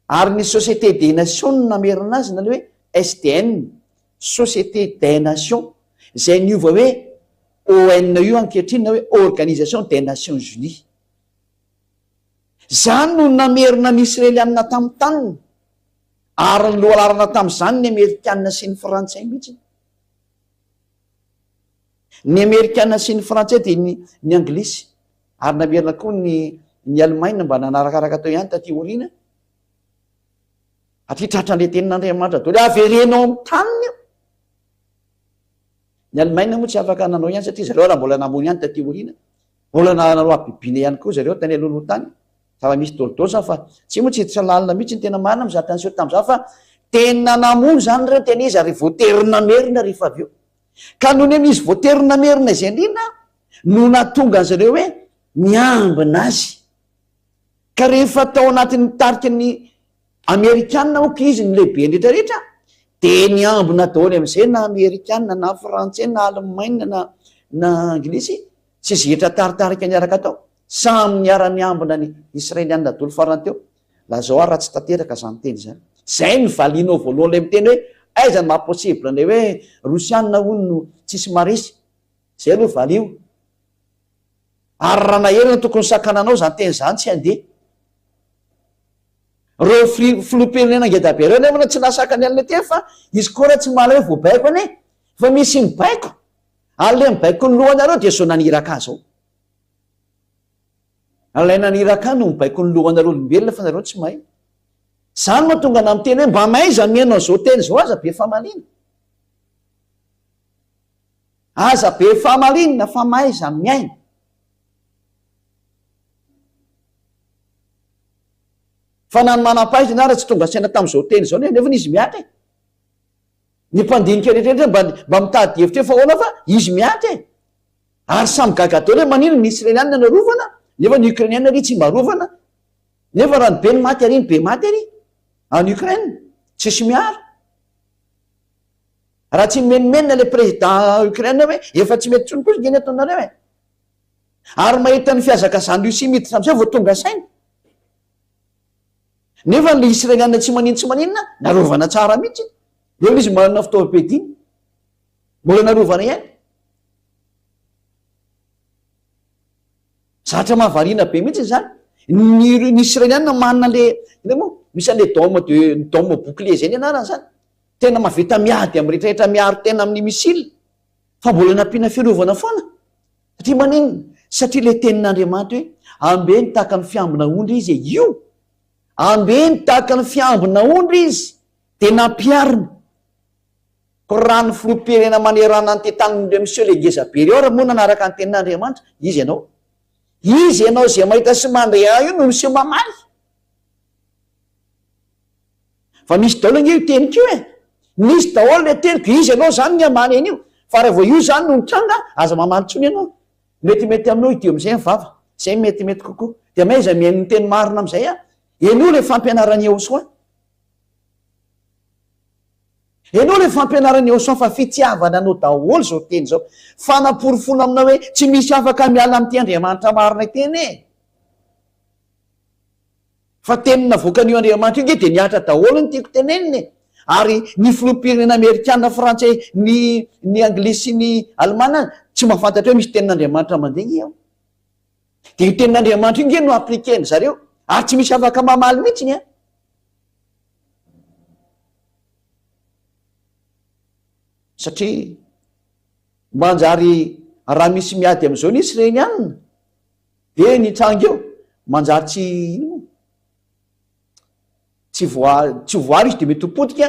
Speaker 1: Ary ny Société des Nations namerina azy na le hoe SDN, Société des Nations, izay niova hoe ONU ankehitriny na hoe Organisation des Nations Unies. Zany no namerina ny Israelianina tamin'ny tanina, ary ny lohalarana tamin'izany ny Amerikanina sy ny Frantsay mihitsy. Ny Amerikanina sy ny Frantsay dia ny Anglisy, ary namerina koa ny Alemaina mba nanarakaraka tao ihany taty aoriana. Atria tratran'ilay tenin'Andriamanitra daholo averenao amin'ny taniny io. Ny Alemaina moa tsy afaka nanao ihany satria zareo raha mbola namono ihany taty aoriana, mbola nanao abibiana ihany koa zareo tany aloha tany. Fa misy tolotolo fa tsy moa tsy hiditra lalina mihitsy ny tena marina mizatra an'izao tamin'izao fa tena namono zany reo tena izy ary voaterina merina rehefa avy eo. Ka noho ny izy voaterina merina izay indrindra no nahatonga an'zareo hoe miambina azy. Ka rehefa tao anatin'ny tarika ny Amerikanina oka izy ny lehibe rehetrarehetra dia niambina daholo amin'izay na Amerikanina na Frantsay na Alemaina na Anglisy tsy zetra taritarika niaraka tao. Samy miara-miambina ny Israelianina daholo farany teo. Lazao ary raha tsy tanteraka izany teny izany. Zay ny valianao voalohany ilay miteny hoe aiza ny mahaposibla ilay hoe Rosianina hono no tsisy marisy. Zay aloha valio. Ary raha naherina tokony sakananao izany teny izany tsy handeha. Reo filoham-pirenena ngeda be reo nefa tsy nasakany an'ilay teny fa izy koa raha tsy mahala hoe voabaiko anie fa misy mibaiko. Ary ilay mibaiko ny lohanareo dia zao naniraka zao. Alay naniraka no mibaiko ny lohanareo olombelona fa nareo tsy mahay. Zany mahatonga ana miteny hoe mba maiza mianao zao teny zao aza be famalina. Aza be famalinina fa maiza miaina. Fa na ny manam-pahaizana ary tsy tonga saina tamin'izao teny zao nefa izy miatra e. Ny mpandinika rehetrarehetra mba mitady hevitra efa ahoana fa izy miatra e. Ary samy gaga daholo hoe manino ny Israelianina no rovana nefa ny Ukrainianina ry tsy mba rovana. Nefa raha ny be ny maty ary ny be maty ary any Ukraine tsisy miara. Raha tsy menimenina ilay président Ukraine hoe efa tsy mety tsony kosa ngeny ataonareo e. Ary mahita ny fiazaka zany Russie miditra amin'izay vao tonga saina. Nefa ny Israelianina tsy maninona narovana tsara mihitsy. Eo izy manana fitaovam-piadiana mbola narovana ihany. Zatra mahavariana be mihitsy zany. Ny Israelianina manana le moa misy an'le dôme bouclier zay ny anarany zany. Tena mahavita miady amin'ny rehetrarehetra miaro tena amin'ny misily. Fa mbola nampiana fiarovana foana. Satria maninona? Satria le tenin'Andriamanitra hoe ambeny tahaka ny fiambina ondry izy io. Ambeny tahaka ny fiambina ondry izy dia nampiarina. Ko raha ny filoham-pirenena manerana ny tentaniny monsieur le ngeza-be reo raha moa nanaraka ny tenin'Andriamanitra izy ianao. Izy ianao izay mahita sy mandreha io no monsieur mamaly. Fa misy daholo anie io teniko io e. Misy daholo le teniko izy ianao zany ny amany an'io. Fa raha vao io zany no nitranga aza mamaly tsony ianao. Metimety aminao idio amin'izay mivava. Izay metimety kokoa. Dia maiza mihaino ny teny marina amin'izay a. Enao le fampianarany eo soa. Enao le fampianarany eo soa fa fitiavana anao daholo zao teny zao. Fanaporofona aminao hoe tsy misy afaka miala amin'ity Andriamanitra marina teny e. Fa tenina voakan'io Andriamanitra io nge dia niatra daholo ny tiako teneniny e. Ary ny filoham-pirenena Amerikanina, Frantsay, ny Anglisy sy ny Alemana tsy mahafantatra hoe misy tenin'Andriamanitra mandeha eo. Dia io tenin'Andriamanitra io nge no aplikeny zareo. Ary tsy misy afaka mamaly mihitsy ny a. Satria manjary raha misy miady amin'izao ny Israelianina dia ny tranga eo manjary tsy voary izy dia mety hopotika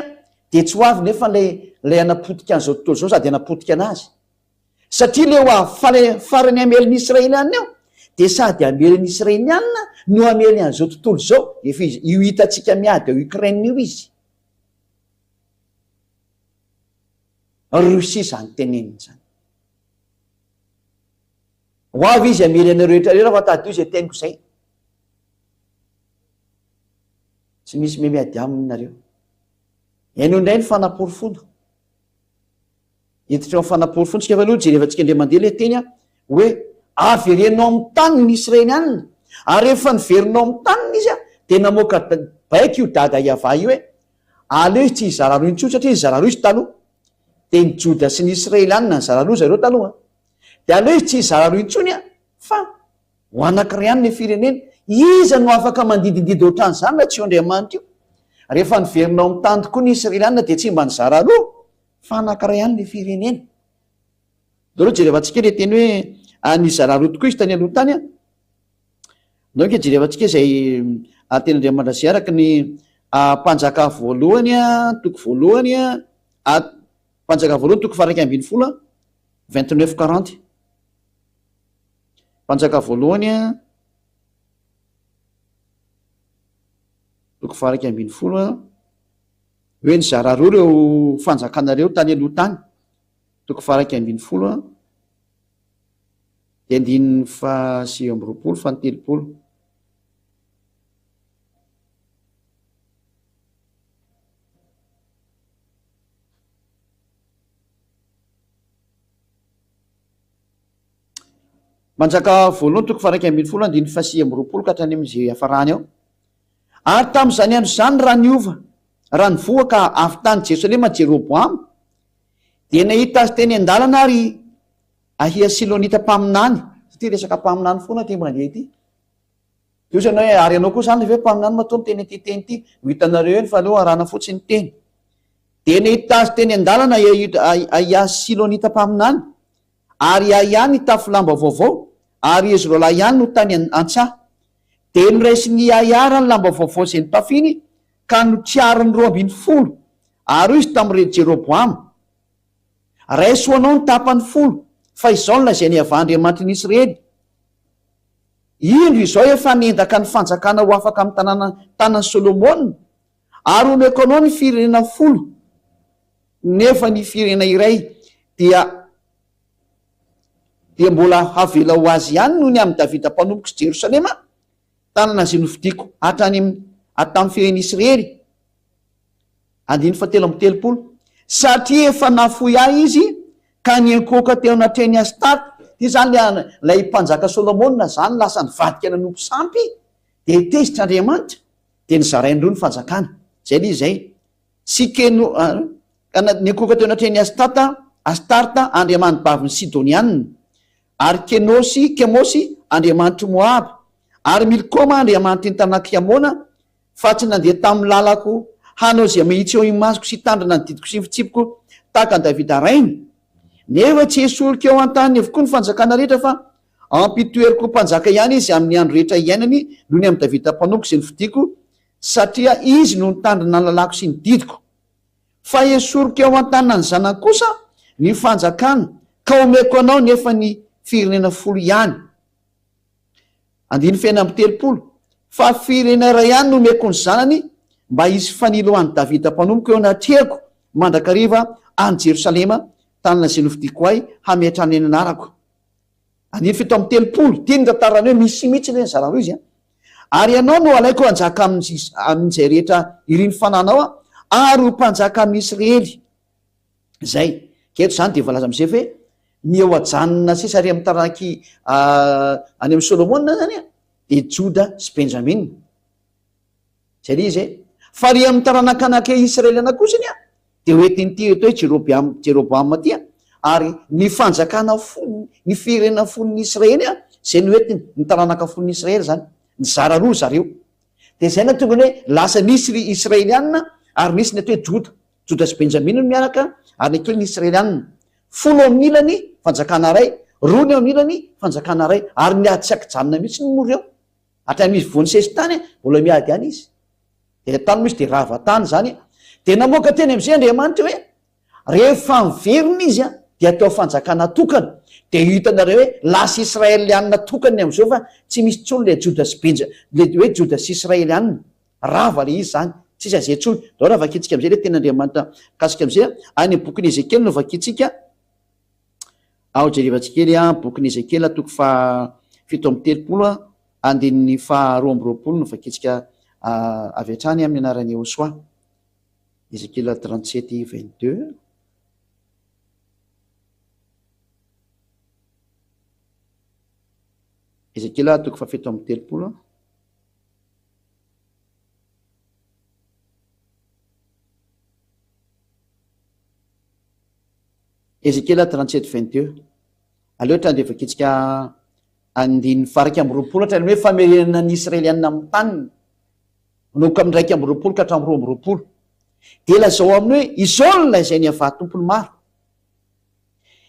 Speaker 1: dia tsy ho avy nefa lay anapotika an'izao tontolo izao sady anapotika anazy. Satria le ho farany amelin'ny Israelianina eo dia sady amelin'ny Israelianina no amely an'izao tontolo izao. Efa izy io hitantsika miady ao Ukraine io izy. Russie zany teneniny zany. Ho avy izy amely anareo rehetrarehetra fa tady io izay teniko izay. Tsy misy miady aminareo. Hainao indray ny fanaporofona. Hiditra amin'ny fanaporofona tsika aloha jerevantsika indray mandeha ilay teny hoe averenao amin'ny tany ny Israelianina. Ary rehefa niverinao amin'ny taniny izy dia namoaka baika io dada Iava io hoe aleo izy tsy hizara roa intsony satria hizara roa izy taloha. Dia ny Joda sy ny Israelianina ny zara roa zareo taloha. Dia aleo izy tsy hizara roa intsony fa ho anankiray ihany ny firenena. Iza no afaka mandidididy ohatrany zany na tsy io Andriamanitra io. Rehefa niverinao amin'ny tany tokoa ny Israelianina dia tsy mba nizara roa fa anankiray ihany ny firenena. Doreo jerevantsika le teny hoe nizara roa tokoa izy tany aloha tany a. Donc jerevantsika izay ten'Andriamanitra zay araka ny mpanjaka voalohany toko voalohany mpanjaka voalohany toko faha 120 29:40. Mpanjaka voalohany toko faha 120 hoe nizara roa reo fanjakanareo tany aloha tany. Toko faha 120 dia 9:20 fa 30. Manjaka voalohany toko faha 120 9:20 ka hatrany amin'izay hafarany ao. Ary tamin'izany andro zany raha niova, raha nivoaka avy tany Jerosalema Jeroboamy, dia nahita azy teny an-dalana ary ahia Silonita mpaminany. Satria resaka mpaminany foana ty mandeha ity. Io zany hoe ary ianao koa zany ve mpaminany matoa teny ity teny ity, ho hitanareo eny fa aloha arahana fotsiny teny. Dia nahita azy teny an-dalana ahia Silonita mpaminany, ary ahia ny tafo lamba vaovao, ary izy roa lahy ihany no tany an-tsaha. Dia noraisy ny ahia ny lamba vaovao izay notafiny ka notsiariny 20 ary izy tamin'ireo Jeroboamy. Raiso anao ny tapany 10 fa izao no lazainy avahan'Andriamanitra ny Israely. Indro izao efa nendaka ny fanjakana ho afaka amin'ny tanany Solomona, ary omeko anao ny firenena 10. Nefa ny firenena iray dia mbola havela ho azy ihany noho ny amin'ny Davida mpanompoka sy Jerosalema, tanana izay novidiako hatramin'ny firenena Israely. 9:30. Satria efa nafoy ahy izy ka niankoaka teo anatrehany Astarta. Ty zany lay mpanjaka Solomona zany lasa nivadika nanompo sampy dia tezitra Andriamanitra dia nizaraindreo ny fanjakana. Zay le izay sikeno niankoaka teo anatrehany Astarta andriamanitra baviny Sidonianina, ary Kemosy andriamanitra Moab, ary Milkoma andriamanitra ny tanàna Kiamona, fa tsy nandeha tamin'ny lalako hanao zay mahitsy eo imasoko sy tandrana ny didiko sy fitsipiko tahaka ny Davida rainy. Nefa tsy esolika eo an-tany avokoa ny fanjakana rehetra, fa ampitoeriko mpanjaka ihany izy amin'ny andro rehetra iainany noho ny amin'ny Davida mpanompoka izay novidiako, satria izy no nitandrina ny lalako sy ny didiko. Fa esoriko eo an-tanina ny zanany kosa ny fanjakana, ka omeko anao nefa ny firenena 10 ihany. 9:30. Fa firenena iray ihany no omeko ny zanany mba hisy fanilo an'i Davida mpanompoka eo anatrehako mandrakariva any Jerosalema, tanana izay novidiako ahy hametrany eny anarako. 9:30. Tiany tantarany hoe misy mihitsy le nizara roa izy a. Ary ianao no alaiko hanjaka amin'izay rehetra iriny fananao ary ho mpanjaka amin'ny Israely. Zay keto zany dia voalaza amin'izay hoe ny eo ajanona sisa ary amin'ny taraky any amin'ny Solomona zany a dia Joda sy Benjamina. Zay le izy fa ry amin'ny taranaka Israeliana kosany a dia hoentin'ity eto hoe Jeroboamy ty a, ary ny fanjakana ny firenena 10 Israely a zay ny hoentiny ny taranaka 10 Israely zany nizara roa zareo. Dia zay na tonga hoe lasa nisy Israelianina ary nisy ny atao hoe Joda sy Benjamina no miaraka, ary ny atao hoe ny Israelianina 10 amin'ny ilany fanjakana ray, 2 ny amin'ny ilany fanjakana ray, ary miady tsy akijanona mihitsy ny mora eo hatramin'izy voany sesy tany mbola miady ihany izy. Dia tany misy dia rava-tany zany. Dia namoaka teny amin'izay Andriamanitra hoe rehefa miverina izy a dia atao fanjakana tokana. Dia hitanareo hoe lasa Israelianina tokany amin'izao, fa tsy misy tsony le Joda sy le hoe Joda sy Israelianina, rava le izy zany, tsisy azay tsony. Dao raha vakitsika amin'izay le tena Andriamanitra kasika amin'izay any bokin'ny Ezekely no vakitsika. Ao jerevantsika kely bokin'ny Ezekely toko faha 7:30 andininy faha 2:20 no vakitsika avy hatrany amin'ny anaran'ny Hosoa. Ezekely 37:22. Ezekely toko faha 7:30. Ezekely 37:22. Aleo ohatrany dia vakitsika andiny faraiky amby roapolo hatra ny hoe famerenana ny israelianina amin'ny taniny manomboka amin'ny raiky amby roapolo ka hatramin'ny roa amby roapolo de lazao aminy hoe izaolona izay ny avahatompony maro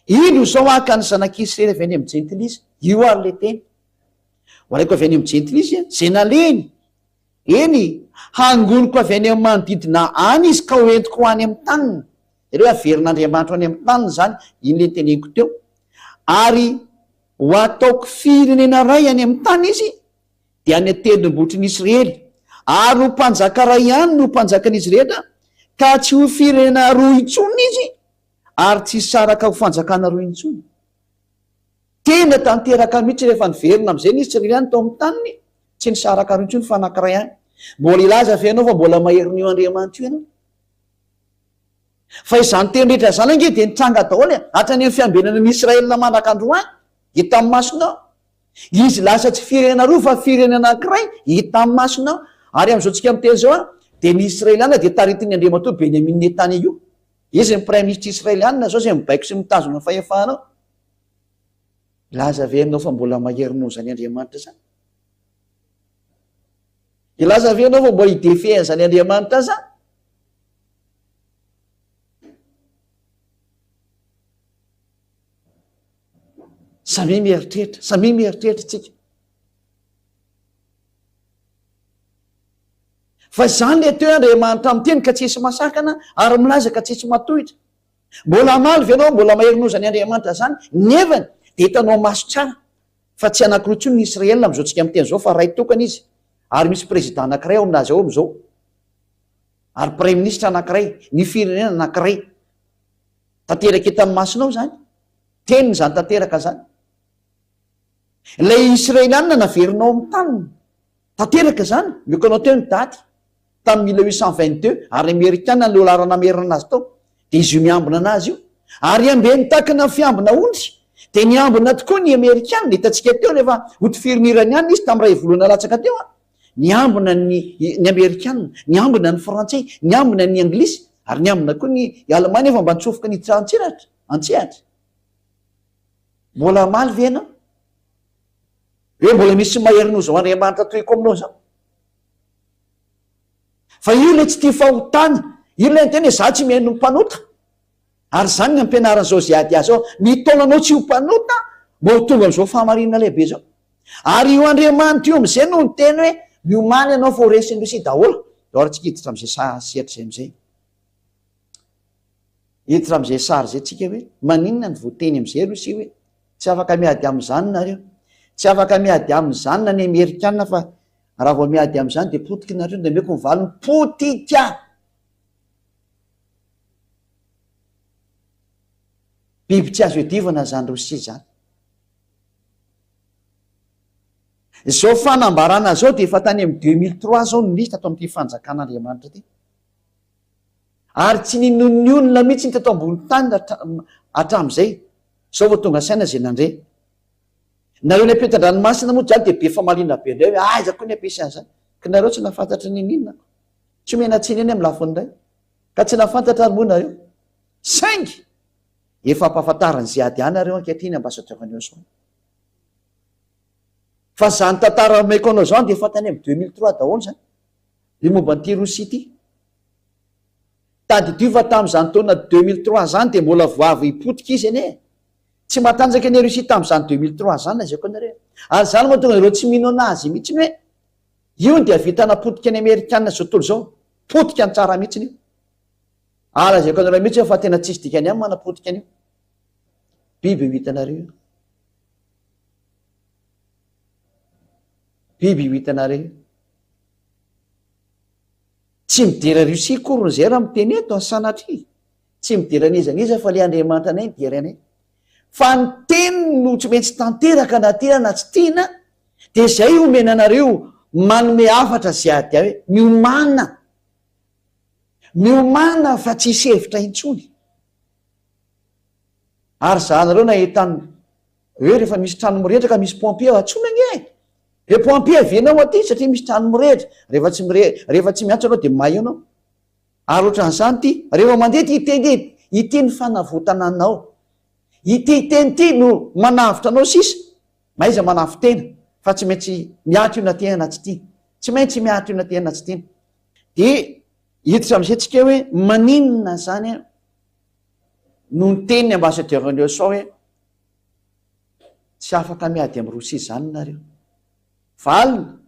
Speaker 1: ino zao aka ny zanak'israely avy any amin'ny jentilisa io ary le teny hoaraiko avy any amin'ny jentilisa zay naleny eny hangoniko avy any amin'ny manodidina any izy ka hoentiko ho any amin'ny tanina ireo averin'andriamanitra any amin'ny tanina zany iny le teneniko teo ary ho ataoko firenena ray any amin'ny tany izy de any atendrombotriny Israely ary ho mpanjaka ray ihany no mpanjakan'izy rehetra ka tsy ho firenena roa intsony izy ary tsy saraka ho fanjakana roa intsony tena tanteraka mihitsy rehefa niverina am'izay ny Israeliany tao amin'ny taniny tsy ny saraka roa intsony fa anankiray ihany mbola ilaza fe ianao fa mbola maherin'io Andriamanitra io ianao fa izany teny rehetra zany ange de nitranga daholo hatrany amin'ny fiambenana ny Israelina manak'androany hita amin'ny masonao izy lasa tsy firenena roa fa firenena anankiray hita amin'ny masonao ary am'izao tsika miteny zao de ny Israeliana de taritiny Andriamanitra Benyamin Netanyahu izy ny prime ministre Israeliana zao zay mibaiko sy mitazona fahefanao ilaza venao fa mbola maherinao zany Andriamanitra zany ilaza venao fa mbola idefehan zany Andriamanitra zany samy mieritreritra tsika fa zany le teo Andriamanitra amin'ny teny ka tsisy masakana ary milaza ka tsisy matohitra mbola maly venao mbola maherinao zany Andriamanitra zany nevany de hitanao maso tsara fa tsy anankiroa intsony ny Israelina am'izao tsika miteny zao fa ray tokana izy ary misy président anankiray ao aminazy ao am'izao ary premier ministre anankiray ny firenena anankiray tanteraka eto amin'ny masonao zany teniny zany tanteraka zany ilay Israeliana naverinao amin'ny taniny tanteraka zany miokanao teo ny daty tamin'ny 1822 ary Amerikana ny lolara namerina azy tao de izy io miambina anazy io ary ambeny takana fiambina ondry de niambina tokoa ny Amerikana ny hitantsika teo rehefa hotifirmirany ihany izy tamin'ny ray volana latsaka teo niambina ny Amerikana niambina ny Frantsay niambina ny Anglisy ary niambina koa ny Alemana efa mba nitsofoka ny antsehatra mbola maly venao hoe mbola misy maherinao zao Andriamanitra toyko aminao zao fa io le tsy tia fahotana io le tena za tsy mihaino mpanota ary zany ny ampianaran'izao ziady azy ao ny taonanao tsy ho mpanota mbo tonga am'izao fahamarinana lehibe zao ary io Andriamanitra io am'izay no ny teny hoe miomany ianao fa ho resiny Rosia daholo ary tsika hiditra am'izay sehatra zay am'izay hiditra am'izay sary zay tsika hoe maninona ny voateny am'izay Rosia hoe tsy afaka miady am'izany nareo tsy afaka miady am'izany na ny Amerikana fa raha vao miady am'izany de potika nareo de meko mivalony potika biby tsy azo edivana zany Rosia zany zao fanambarana zao de efa tany amin'ny 2003 zao no nisy tato amin'ity fanjakan'Andriamanitra ty ary tsy ninonionona mihitsy ny tato ambony tany hatramin'izay zao vao tonga saina zay nandre nareo ny apetan-dranomasina moa jany de be famalina be ndray hoe aiza koa ny ampiasana zany ka nareo tsy nafantatra nininona tsy omena tsiny eny amin'ny lafiny ray ka tsy nafantatra ary moa nareo saingy efa ampahafantarany ziady any nareo ankehitriny ambasatrovaneo zao fa zany tantara maiko anao zao de efa tany amin'ny 2003 daholo zany io momba nyity Rosia ity tady diova tamin'izany taona 2003 zany de mbola voavy hipotika izy ane tsy matanjaka ny Rosia tamin'izany 2003 zany azaiko anareo ary zany moa tonga ireo tsy mino anazy mihitsy hoe io dia vitana potika ny Amerikana zao tontolo zao potika ny tsara mihitsy io ary azaiko anareo mihitsy fa tena tsisy dikany ihany manapotika an'io biby ho hitanareo biby ho hitanareo tsy midera Rosia korony zay raha miteny eto ny sanatry tsy mideran'izaniza fa le Andriamanitra anay mideranay fa ny teny no tsy maintsy tanteraka na tena na tsy tiana de zay omena anareo manome afatra ziady hoe miomana fa tsisy hevitra intsony ary zanareo nahitany hoe rehefa misy trano mirehitra ka misy pompier atsona nge e pompier venao aty satria misy trano mirehitra rehefa tsy miantso anao de may anao ary ohatran'izany ty rehefa mandeha ty iteny ity ny fanavotana anao ity teny ty no manavitra anao sisa maiza manafitena fa tsy maintsy miatro io natehana tsy tia, tsy maintsy miatro io natehana tsy tiana. De hiditra am'izay tsika hoe maninona zany no ny teniny ambassadeur-ny USA hoe tsy afaka miady am' Rosia zany nareo, valina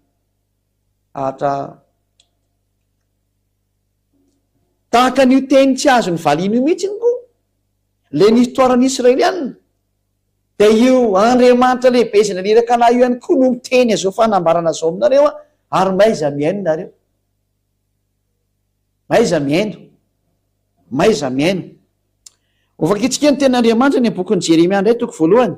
Speaker 1: atra tahaka an'io teny tsy azo ny valiana io mihitsy ny ko le nyhitoaran'ny israelianina. de io andriamanitra lehibe izy naniraka anay io ihany koa no miteny azao fanambarana zao aminareo ary maiza miaino nareo, maiza miaino, maiza miaino. Ovakitsika ny ten'andriamanitra ny bokin'ny Jeremia indray toko voalohany.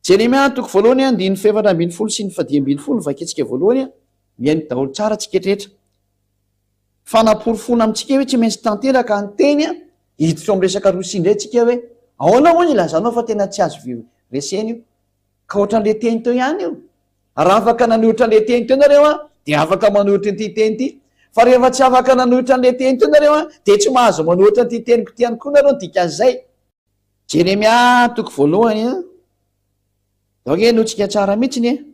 Speaker 1: Jeremia toko voalohany andiny 7:10 sy ny 10:10 vakitsika voalohany miaino daholo tsara tsika etretra. Fanaporofona amitsika hoe tsy maintsy tanteraka ny teny hiditra amy resaka Rosia indray tsika hoe ahoana hoy ny lazanao fa tena tsy azo reseny io ka ohatran'le teny teo ihany io. Raha afaka nanohitra an'le teny teo nareo de afaka manohitra nyity teny ity, fa rehefa tsy afaka nanohitra an'le teny teo nareo de tsy mahazo manohitra nyty teniko ty ihany koa nareo dikan'izay. Jeremia toko voalohany daoge notsika tsara mihitsiny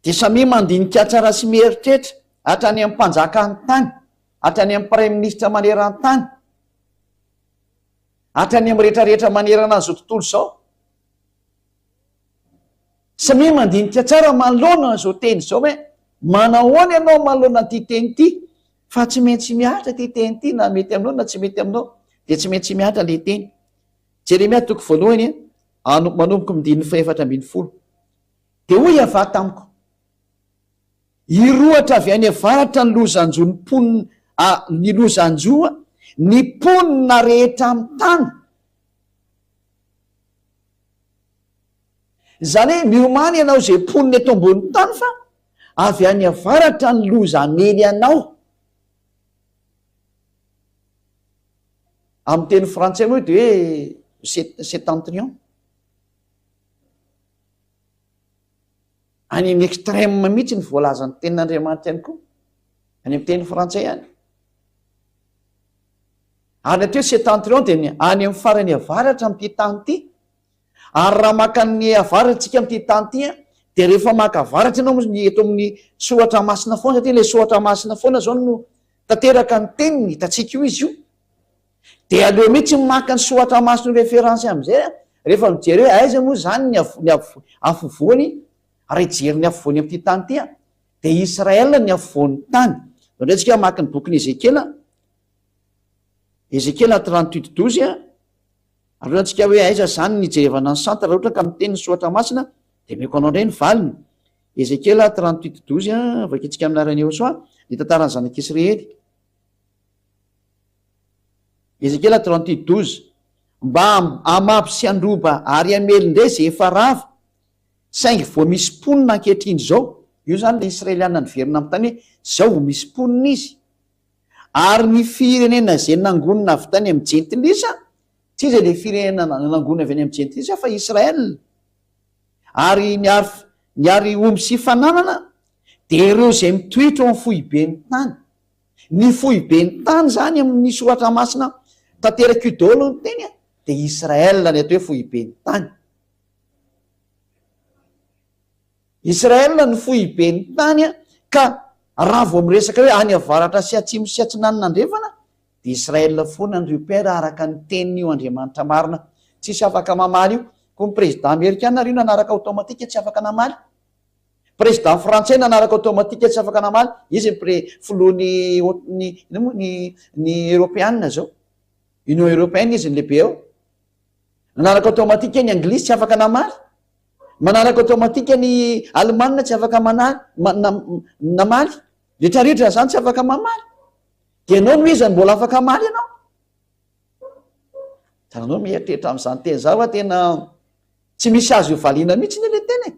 Speaker 1: de samy mandinika tsara sy mieritrehitra hatrany amin'ny mpanjaka ny tany, hatrany amin'ny prime ministre maneran-tany, hatrany amin'ny rehetrarehetra manerana an'izao tontolo zao. Samy mandinika tsara manoloana zao teny zao hoe manahoana ianao manoloana ty teny ity fa tsy maintsy miatra ty teny ity na mety aminao na tsy mety aminao de tsy maintsy miatra le teny. Jeremia toko voalohany manomboka midiny 7:10 de hoy ava tamiko iroatra avy any avaratra ny lozanjo ny ponina ny lozanjoa ny ponina rehetra amin'ny tany. Zany hoe miomany ianao zay ponina eto ambon'ny tany fa avy any avaratra ny loza amely anao. Amin'ny teny frantsay moa de hoe septentrion. Any amin'ny extrême mihitsy ny voalazan'ny tenin'Andriamanitra ihany koa any amin'ny teny frantsay any. Ary nateo septentrion de any amin'ny farany avaratra amin'ity tany ity. Ary raha maka ny avaratsika amin'ity tany ity de rehefa maka avaratra ianao eto amin'ny sohatra masina foana satria le sohatra masina foana zao no tanteraka ny teniny hitatsika io izy io. De aleo mihitsy maka ny sohatra masina référence am'izay rehefa mijery hoe aiza moa zany ny afovoany raha ijery ny afovoany amin'ity tany ity de Israel ny afovoan'ny tany. Indray tsika maka ny bokin'ny Ezekiela 38:12 alohantsika hoe aiza zany nijerevana ny santa raha ohatra ka miteny ny sohatra masina de meko anao indray ny valiny. Ezekiela 38:12 vakitsika aminarany eo soa ny tantarany zanak'Israely. Ezekiela 38:12 mba amapy sy androba ary amely indray zay efa rava saingy vo misy ponina ankehitriny zao. Io zany le israeliana niverina amin'ny tany hoe zao misy ponina izy ary ny firenena zay nangonina avy tany amin'ny jentilisa tsy izy le firenena nangonina avy any amin'ny jentilisa fa Israel. Ary niary omby sy fananana de ireo zay mitoetra amin'ny fohiben'ny tany. Ny fohiben'ny tany zany amin'ny sohatra masina tanteraka io daholo ny teny de Israel ny atao hoe fohiben'ny tany. Israel ny fohiben'ny tany ka raha vo miresaka hoe any avaratra sy atsimo sy atsinanina andrefana de Israel foana ny repère araka ny teniny io Andriamanitra marina tsisy afaka mamaly io. Ko ny président amerikanina io nanaraka automatika tsy afaka namaly, président frantsay nanaraka automatika tsy afaka namaly, izy filohan'ny européanina zao union européenne izy ny lehibe ao, nanaraka automatika ny anglisy tsy afaka namaly, manaraka automatika ny Allemanina tsy afaka namaly, rehetrarehetra zany tsy afaka mamaly. De ianao no izy mbola afaka maly ianao. Tananao mieritreritra amin'izany teny zao fa tena tsy misy azo ivaliana mihitsy ny le teny.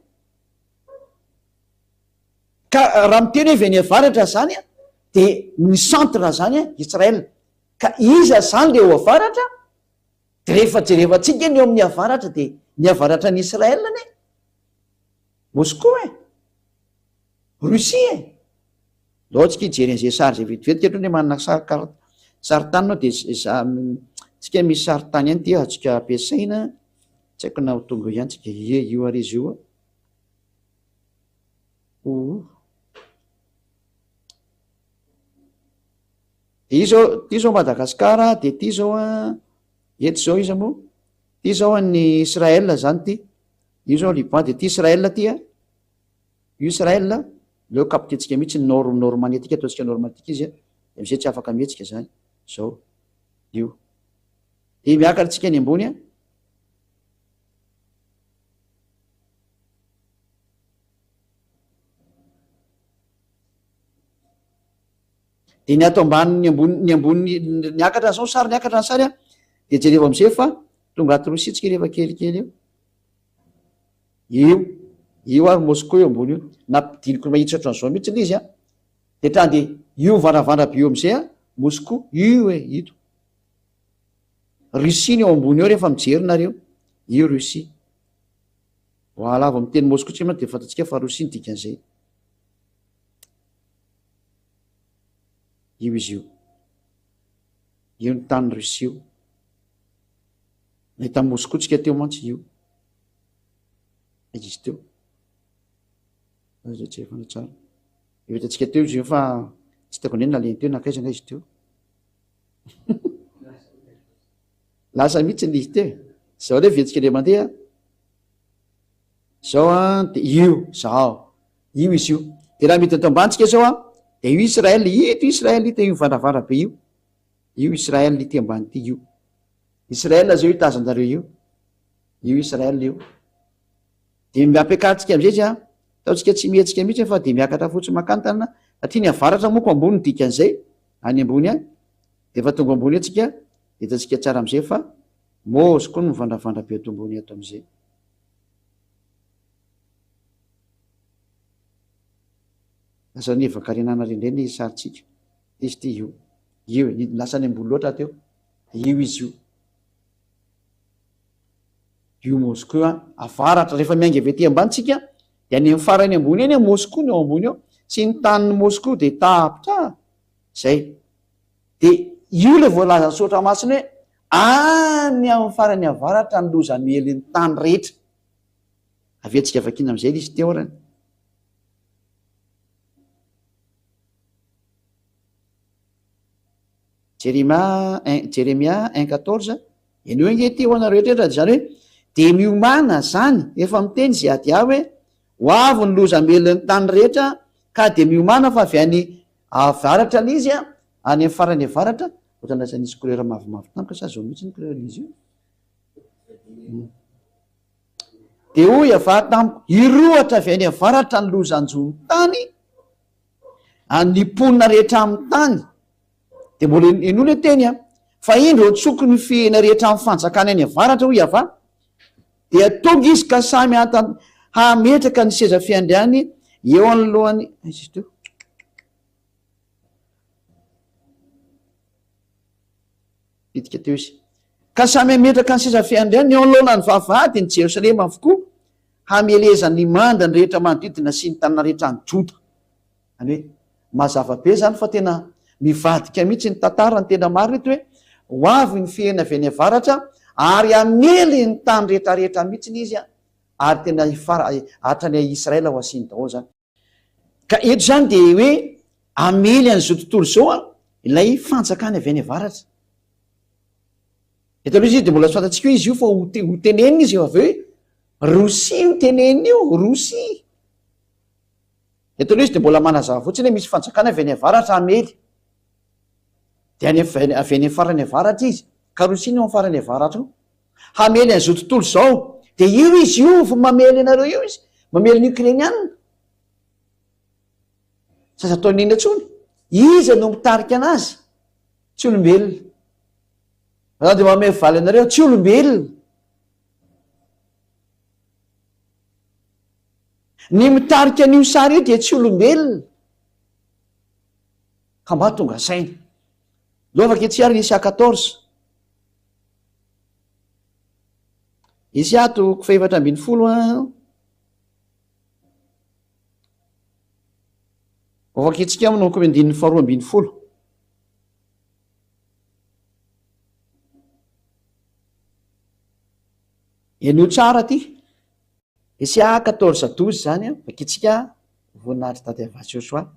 Speaker 1: Ka raha miteny hoe veny avaratra zany de ny centre zany Israel. Ka iza zany le ho avaratra de rehefa jerevantsika ny eo amin'ny avaratra de ny avaratra ny Israel ny Moscou Russie laotsika ijery an'izay sary zay vetivetika hatro hoe manana sary tanina de tsika misy sarytany any ty atsika ampiasaina tsy haiko na ho tonga ihany tsika io ary izy io de i zao ty zao Madagasikara de ty zao a eto zao izy moa ty zao any Israel zany ty io zao Liban de ty Israel ty a io Israel leo kapitentsika mihitsy normanie-tika ataotsika normatika izy a de amizay tsy afaka mihetsika zany zao io de miakatra tsika any ambony a de ny ato ambany ny ambony niakatra zao sary niakatra ny sary a de jereva amizay fa tonga aty Rosia tsika rehefa kelikely io ary Moscou eo ambony io nampidiniko mahitsy ohatran'izao mihitsy l izy a de trany de io varavara be eo amizay a Moscou io ito Rusie ny eo ambony eo rehefa mijerinareo io Rusie voilà vao miteny Moscou tsika de fantatsika fa Rosia ny dikan'izay io izy io ny tany Rusia io nahita Moscou tsika teo mantsy io izy teo zay tsy efana tsara hitantsika teo izy io fa tsy taoko ndreny naleny teo nakaizana izy teo lasa mihitsy ny izy teo zao le vetsika le mandeha zao a de io zao io izy io de raha mity ato ambantsika zao a de io Israel ito Israel ito io varavara be io Israel ity ambany ty io Israel zao itazanjareo io Israel io de miampiakatsika amizay izy a ataotsika tsy mihetsika mihitsy fa de miakatra fotsy makantana satria ny avaratra moako ambony dikan'izay any ambony a de fa tonga ambony atsika de hitatsika tsara amizay fa mosy koa no mivandravandra be ato ambony ato amizay lasa ny vakarenana rendreny saritsika izy ty io lasa ny ambony loatra teo io izy io Moscou a avaratra rehefa miainga avy aty ambanitsika de any farany ambony eny Moscou ny ao ambony ao sy ny tanin'ny Moscou de tapitra zay de io le voalaza sotra masiny hoe any amin'ny farany avaratra ny loza mielin'ny tany rehetra avy atsika vakina amizay izy teo rany Jeremia 1:14 eny enge ty ho anareo rehetra zany hoe de miomana zany efa miteny zay ady ah hoe ho avy ny loza melin'ny tany rehetra ka de miomana fa avy any avaratra lizy a any amin'ny farany avaratra ohatrandrasanisy kolera mavomavo tampoka sa zao mihitsy ny kolera lizy io de hoy ava tamiko irohatra avy any avaratra ny lozanjony tany any ponina rehetra amin'ny tany de mbola enolo teny a fa indro tsoko ny fihena rehetra amin'ny fanjakany any avaratra hoy ava de atonga izy ka samy hametraka ny seza fiandriany eo anylohany izy teo itika teo izy ka samy hametraka ny seza fiandriany eo anylohana ny vavahady ny Jerosalema avokoa hamelezany manda ny rehetra manodidina sy ny tanana rehetra ny Joda any hoe mazava be zany fa tena mivadika mihitsy ny tantara ny tena marina eto hoe ho avy ny fihena avy any avaratra ary amely ny tany rehetrarehetra mihitsy ny izy a ary tena hatrany Israela ho asiny daholo zany ka eto zany de hoe amely an'izao tontolo zao a ilay fanjakany avy any avaratra eto aloha izy de mbola tsy fantatsika hoe izy io fa ho tenenina izy eo avy hoe Rosia ho tenenina io Rosia eto aloha izy de mbola manazava fotsiny hoe misy fanjakana avy any avaratra amely de avy any farany avaratra izy ka Rosia ny ao farany avaratra ao hamely an'izao tontolo zao de io izy io vo mamely anareo io izy mamely ny Ukrainiana sasa ataony iny atsony iza no mitarika anazy tsy olombelona de mamely valy anareo tsy olombelona ny mitarika an'io sary io de tsy olombelona ka mba tonga saina lovaka etsy ary Isia 14 Isia toko 7:10 ovaka etsika aminao ko 2:12 enio tsara ty Esia 14:12 zany a vakitsika voninahitra tady Avasiosoa.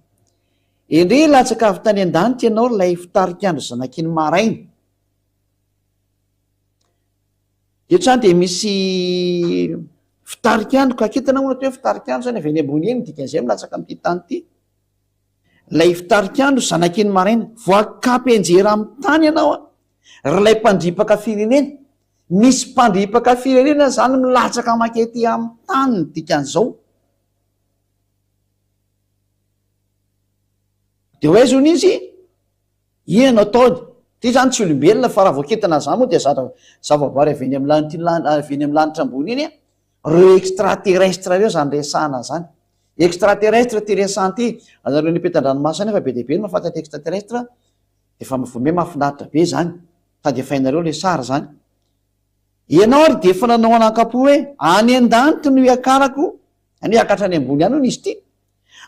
Speaker 1: Endre latsaka avy tany an-danitra ianao lay fitarikandro zanakiny maraina. Eotrany de misy fitarikandro ka kitana moa hoe fitarikandro zany avy eny ambony eny dikan'izay milatsaka amin'ity tany ity. Lay fitarikandro zanakiny maraina voakapy enjera amin'ny tany ianao a ry lay mpandripaka firenena. Misy mpandripaka firenena zany milatsaka makety amin'ny tany dikan'izao. De hoe zony izy ianao taony ty zany tsy olombelona fa raha voaketana zany moa de zavaboary avy eny amin'ny lanitra ambony iny reo extraterrestre reo zany resahana zany. Extraterrestre ty resahana ty azareo nipetan-dranomasina efa be deaibe no mahafantatra extraterrestre de fa vome mahafinaritra be zany sady efa hainareo le sara zany. Ianao ary de efa nanao anakapo hoe any an-danitra no iakarako any akatra any ambony any hono izy ty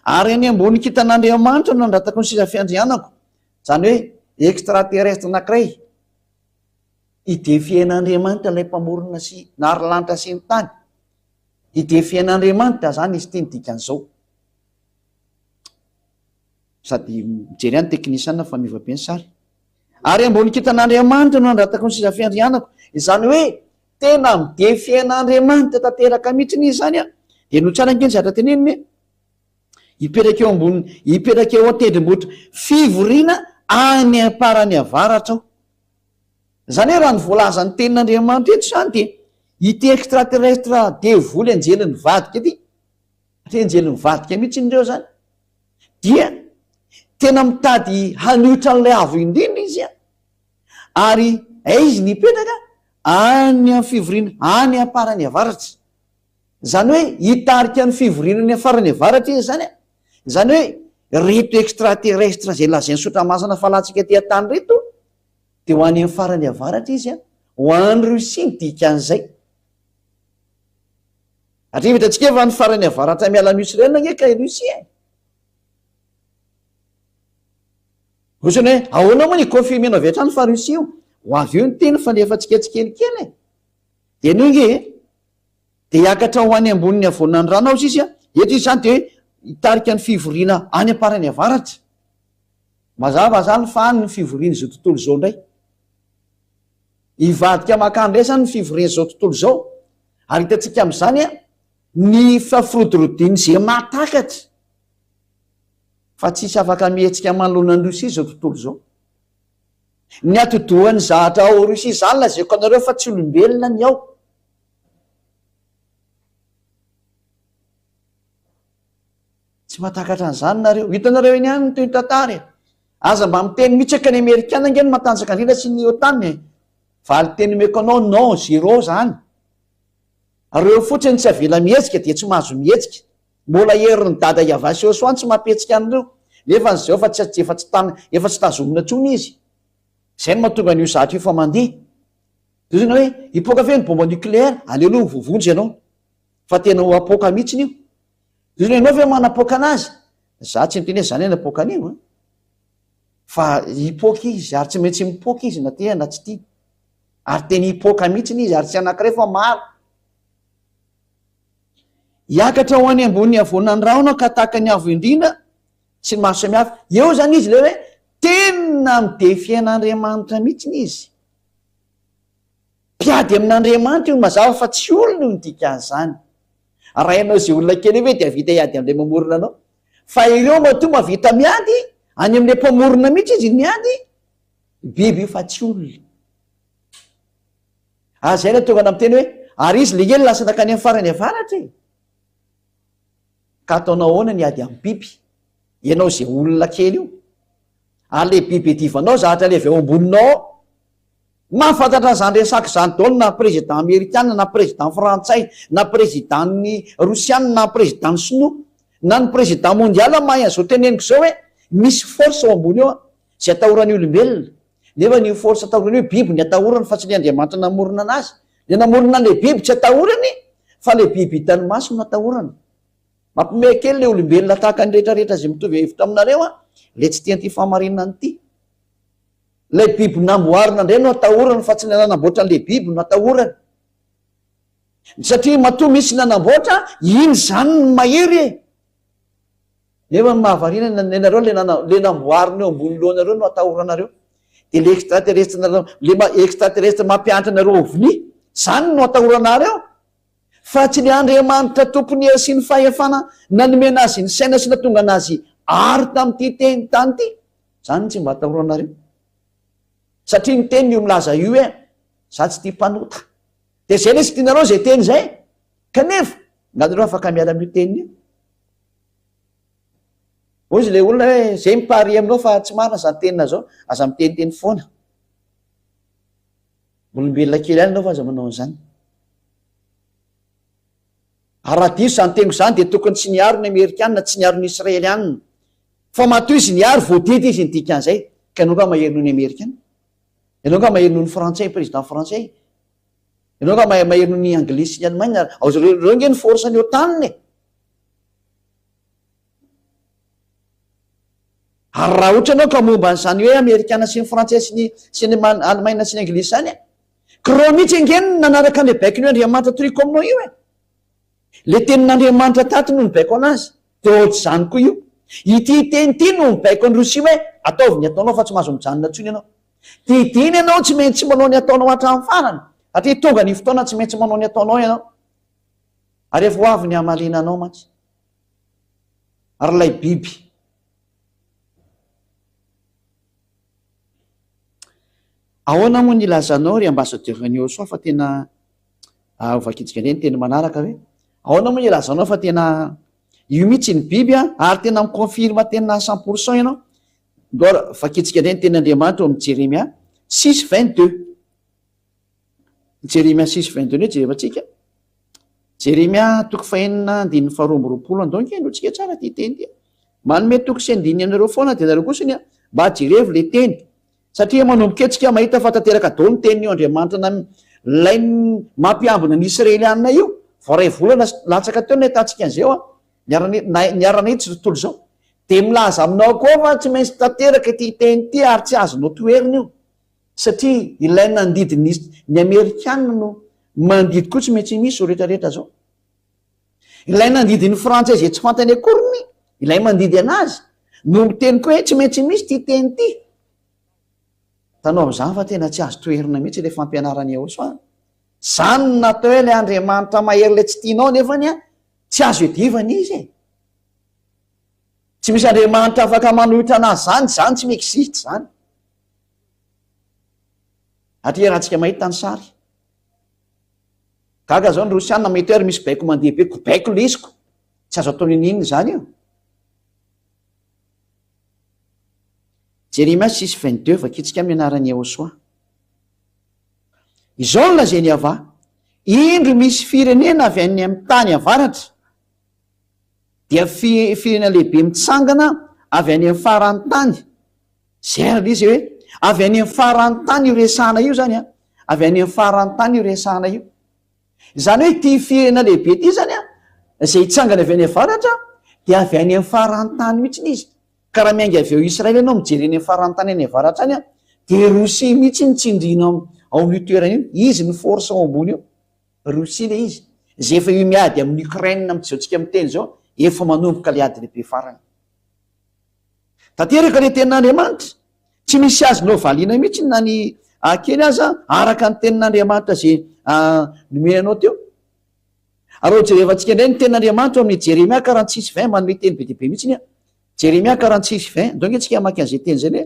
Speaker 1: ary any ambony kitan'Andriamanitra no andratako ny sisa fiandrianako. Zany hoe extraterrestre anankiray idefian'Andriamanitra lay mpamorona sy nary lanitra sy ny tany. Idefian'Andriamanitra zany izy ty ny dikan'izao. Sady mijery any teknisiana fa miova be ny sary. Ary ambony kitan'Andriamanitra no andratako ny sisa fiandrianako. Izany hoe tena midefian'Andriamanitra tanteraka mihitsiny izy zany a. De no tsara nkeny zatra teneniny hipetraka eo ambony hipetraka eo an-tendrombohitra fivoriana any aparany avaratra ao. Zany hoe raha ny voalazany tenin'Andriamanitra eto zany de ity extraterrestre devoly anjelin'ny vadika ity satria anjelin'ny vadika mihitsy indreo zany dia tena mitady haniotra an'ilay avo indrindra izy a ary izy nipetraka any amin'ny fivoriana any aparany avaratra. Zany hoe hitarika ny fivoriana ny afarany avaratra izy zany a. Zany hoe reto extraterrestre zay lazainy sotramasana falantsika ty an-tany reto de ho any amin'ny farany avaratra izy a ho any Rosia ny dikan'izay. Atria hitantsika efa ny farany avaratra miala ny Israela ngeka i Rosia. Ohatrany hoe ahoana moa ny confirmenao avy hatrany fa Rosia io ho avy eo ny teny fa nefa tsikelikely de nge de hiakatra ho any ambonin'ny avonany rano ao izy a. Eto izy zany de hoe hitarika ny fivoriana any aparany avaratra. Mazava zany fa any ny fivoriana izao tontolo zao ndray. Hivadika makany ndray zany ny fivoriana izao tontolo zao. Ary hitantsika amin'izany a ny fafirodrodiny zay mahatakatra fa tsisy afaka mihetsika manoloana ny Rosia izao tontolo zao. Ny atodohan'ny zahatra ao Rosia zany lazaiko anareo fa tsy olombelona ny ao. Tsy mahatakatra an'izany nareo. Hitanareo eny any ny toy ny tantara aza mba miteny mitsaka ny Amerikana ngeny matanjaka indrindra sy ny OTAN valy teny mekanao non zero zany. Reo fotsiny tsy avela mihetsika de tsy mahazo mihetsika. Mbola herin'ny dada Avasiosoa tsy mampetsika an'ireo nefa zao efa tsy tazomina tsony izy. Zay no mahatonga an'io zatra io fa mandeha. Zany hoe hipoaka ve ny bomba nucléaire aleloha vovonjy ianao fa tena ho apoka mihitsiny io. Zany ianao ve manapoka anazy za tsy miteny hoe zany napoka an'io fa hipoaka izy ary tsy maintsy mipoaka izy na te na tsy tia ary teny hipoaka mihitsiny izy ary tsy anankiray fa maro. Hiakatra ho any ambony avonany rano ka tahaka ny avo indrindra sy ny maro samihafa. Eo zany izy le hoe tena midefian'Andriamanitra mihitsiny izy. Mpiady amin'Andriamanitra io mazava fa tsy olona io dikan'izany. Raha ianao zay olona kely hoe de avita hiady amin'ilay mamorona anao fa ireo matoa mavita miady any amin'ilay mpamorona mihitsy izy miady biby io fa tsy olona. Zay no tonga amin'ny teny hoe ary izy le ely lasa nakany amin'ny farany avaratra e. Ka ataonao ahoana ny ady amin'ny biby ianao zay olona kely io ary le biby edivanao zahatra le avy ao amboninao mahafantatra zany resaka zany daoly na président américain na président frantsay na présidentny rosiana na président sinoa na ny président mondial mahay an'izao teneniko zao hoe misy force ao ambony eo zay atahorany olombelona nefa ny force atahorany io biby ny atahorany fa tsy ny Andriamanitra namorona anazy. Le namorona le biby tsy atahorany fa le biby hitany maso no atahorany. Mampime kely le olombelona tahaka ny rehetrarehetra zay mitovy hevitra aminareo le tsy tian'ity famarinana ity. Lay biby namboarina indray no atahorany fa tsy nanamboatra an'le biby no atahorany. satria matoa misy nanamboatra iny zany ny mahery nefa ny mahavarina nareo le namboarina eo ambony lohanareo no atahoranareo de le extraterrestre mampianatra nareo oviny zany no atahoranareo fa tsy le Andriamanitra tompony sy ny fahefana nanomena azy ny saina sy natonga anazy ary tamin'ity teny tany ity zany tsy mba atahoranareo satria ny teny io milaza io hoe za tsy tia mpanota de zay le sy tianareo zay teny zay kanefa nganareo afaka miala amin'io teny io ozy le olona hoe zay mipary aminao fa tsy marina zany tenina zao aza miteniteny foana olombelona kely any anao fa aza manao an'izany ary raha diso zany teniko zany de tokony tsy niaro ny Amerikanina tsy niaro ny Israelianina fa matoa izy niaro voatety izy ny dikan'izay ka ianao ka mahery noho ny Amerikana ianao ka mahery noho ny Frantsay président Frantsay ianao ka mahery noho ny Anglisy sy ny Allemagne reo nge ny force ny otaniny ary raha ohatra anao ka momba n'izany hoe Amerikana sy ny Frantsay sy ny Allemagne sy ny Anglisy zany ka reo mihitsy angeny nanaraka le baiko ny Andriamanitra triko aminao io le tenin'Andriamanitra tato no mibaiko anazy de ohatry zany koa io ity teny ity no mibaiko any Rosia hoe ataovy ny ataonao fa tsy mahazo mijanona ntsony ianao de idiny ianao tsy maintsy manao ny ataonao hatramin'ny farany satria tonga ny fotoana tsy maintsy manao ny ataonao ianao ary efa ho avy ny hamalina anao mantsy ary lay biby ahoana moa ny ilazanao ry ambassadeur-ny Osoa fa tena ovakitsika ndray ny teny manaraka hoe ahoana moa ny ilazanao fa tena io mihitsy ny biby ary tena miconfirme tena 100% ianao ndora vakitsika ndray ny ten'Andriamanitra amin'ny Jeremia 6:22 Jeremia 6:22 no jerevantsika Jeremia toko fahenina andininy faharoambiroapolo donc enotsika tsara ty teny ty manome toko sy andiny anareo foana de nareo kosiny mba jerevy le teny satria manomboka etsika mahita fa tanteraka dao ny teny io Andriamanitra lay mampiambina ny Israelianina io vao ray volana latsaka teo nahitantsika an'izay niarana hitsy tontolo zao de milaza aminao koa fa tsy maintsy tanteraka ty teny ty ary tsy azonao toerina io satria ilay nandidy ny Amerikanina no mandidy koa tsy maintsy misy o rehetrarehetra zao ilay nandidy ny Frantsay zay tsy fantany akoriny ilay mandidy anazy no miteny koa hoe tsy maintsy misy ty teny ty tanao zany fa tena tsy azo toerina mihitsy le fampianarany Ahosoa zany natao hoe le Andriamanitra mahery le tsy tianao nefany tsy azo edivana izy tsy misy Andriamanitra afaka manohitra anazy zany tsy miexiste zany atria raha tsika mahita ny sary gaga zao ny Rosiana mahita hoe misy baiko mandeha be baiko le isiko tsy azo atao ninina zany io Jeremia 6:22 vakitsika amin'ny anaran'ny Ahosoa izao no lazainy ava indro misy firenena avy any amin'ny tany avaratra dia firenena lehibe mitsangana avy any amin'ny farany tany zay raha izy hoe avy any amin'ny farany tany io resahana io zany avy any amin'ny farany tany io resahana io zany hoe ty firenena lehibe ty zany zay hitsangana avy any avaratra dia avy any amin'ny farany tany mihitsy izy ka raha miainga avy eo Israely ianao mijery any amin'ny farany tany any avaratra any de Rosia mihitsy ny tsindrina ao amin'io toerana io izy ny force ao ambony io Rosia le izy zay efa io miady amin'ny Ukraine am'izao miteny zao efa manomboka le ady lehibe farany tanteraka le tenin'Andriamanitra tsy misy azonao valiana mihitsy na ny kely aza araka ny tenin'Andriamanitra zay nomenanao teo ary jerevantsika indray ny tenin'Andriamanitra amin'ny Jeremia 46:20 manome teny be dehibe mihitsy Jeremia 46:20 donc tsika maky an'izay teny zay le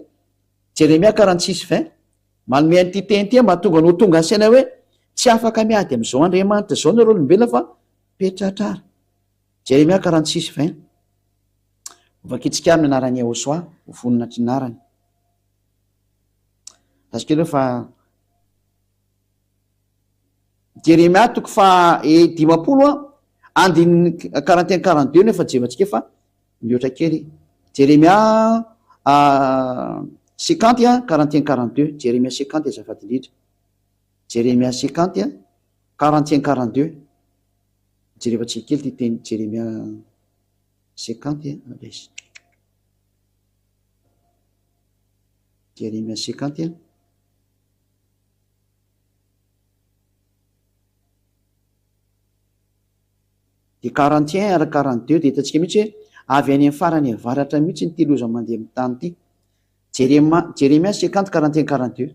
Speaker 1: Jeremia 46:20 manome an'ity teny ty mba tonga no tonga ansaina hoe tsy afaka miady am'izao Andriamanitra zao nareo olombelona fa petratrara Jeremia 46:20 vakitsika amin'ny anaran'ny Ahosoa vonona trinarany tasika fa Jeremia toko fa 50 andininy 41-42 nefa jevantsika fa mihoatra kely Jeremia 50 41-42 Jeremia 50 azafady indrindra Jeremia 50 41-42 jerevantsika kely ty teny Jeremia 50 abesy Jeremia 50 de 41 ary 42 de hitantsika mihitsy hoe avy any amin'ny farany avaratra mihitsy ny ty loza mandeha amin'ny tany ity. Jeremia 50:41-42.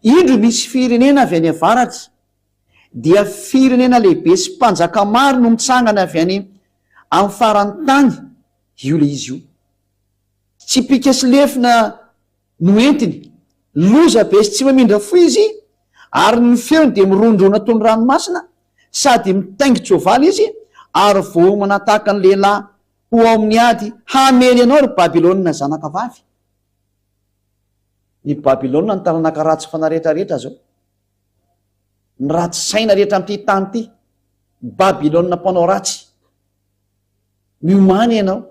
Speaker 1: Indro misy firenena avy any avaratra dia firenena lehibe sy mpanjaka maro no mitsangana avy any amin'ny farany tany. Io le izy io tsy pika sy lefina no entiny, loza be sy tsy mamindra fo izy, ary ny feony de mirondrona toy ny ranomasina, sady mitaingitra ovaly izy, ary vo manataka ny lehilahy ho ao amin'ny ady hamely anao ry Babilôna zanaka vavy. Ny Babilôna ny taranaka ratsy fana rehetrarehetra zao, ny ratsy saina rehetra amin'ity tany ity. Babilôna mpanao ratsy, miomany ianao.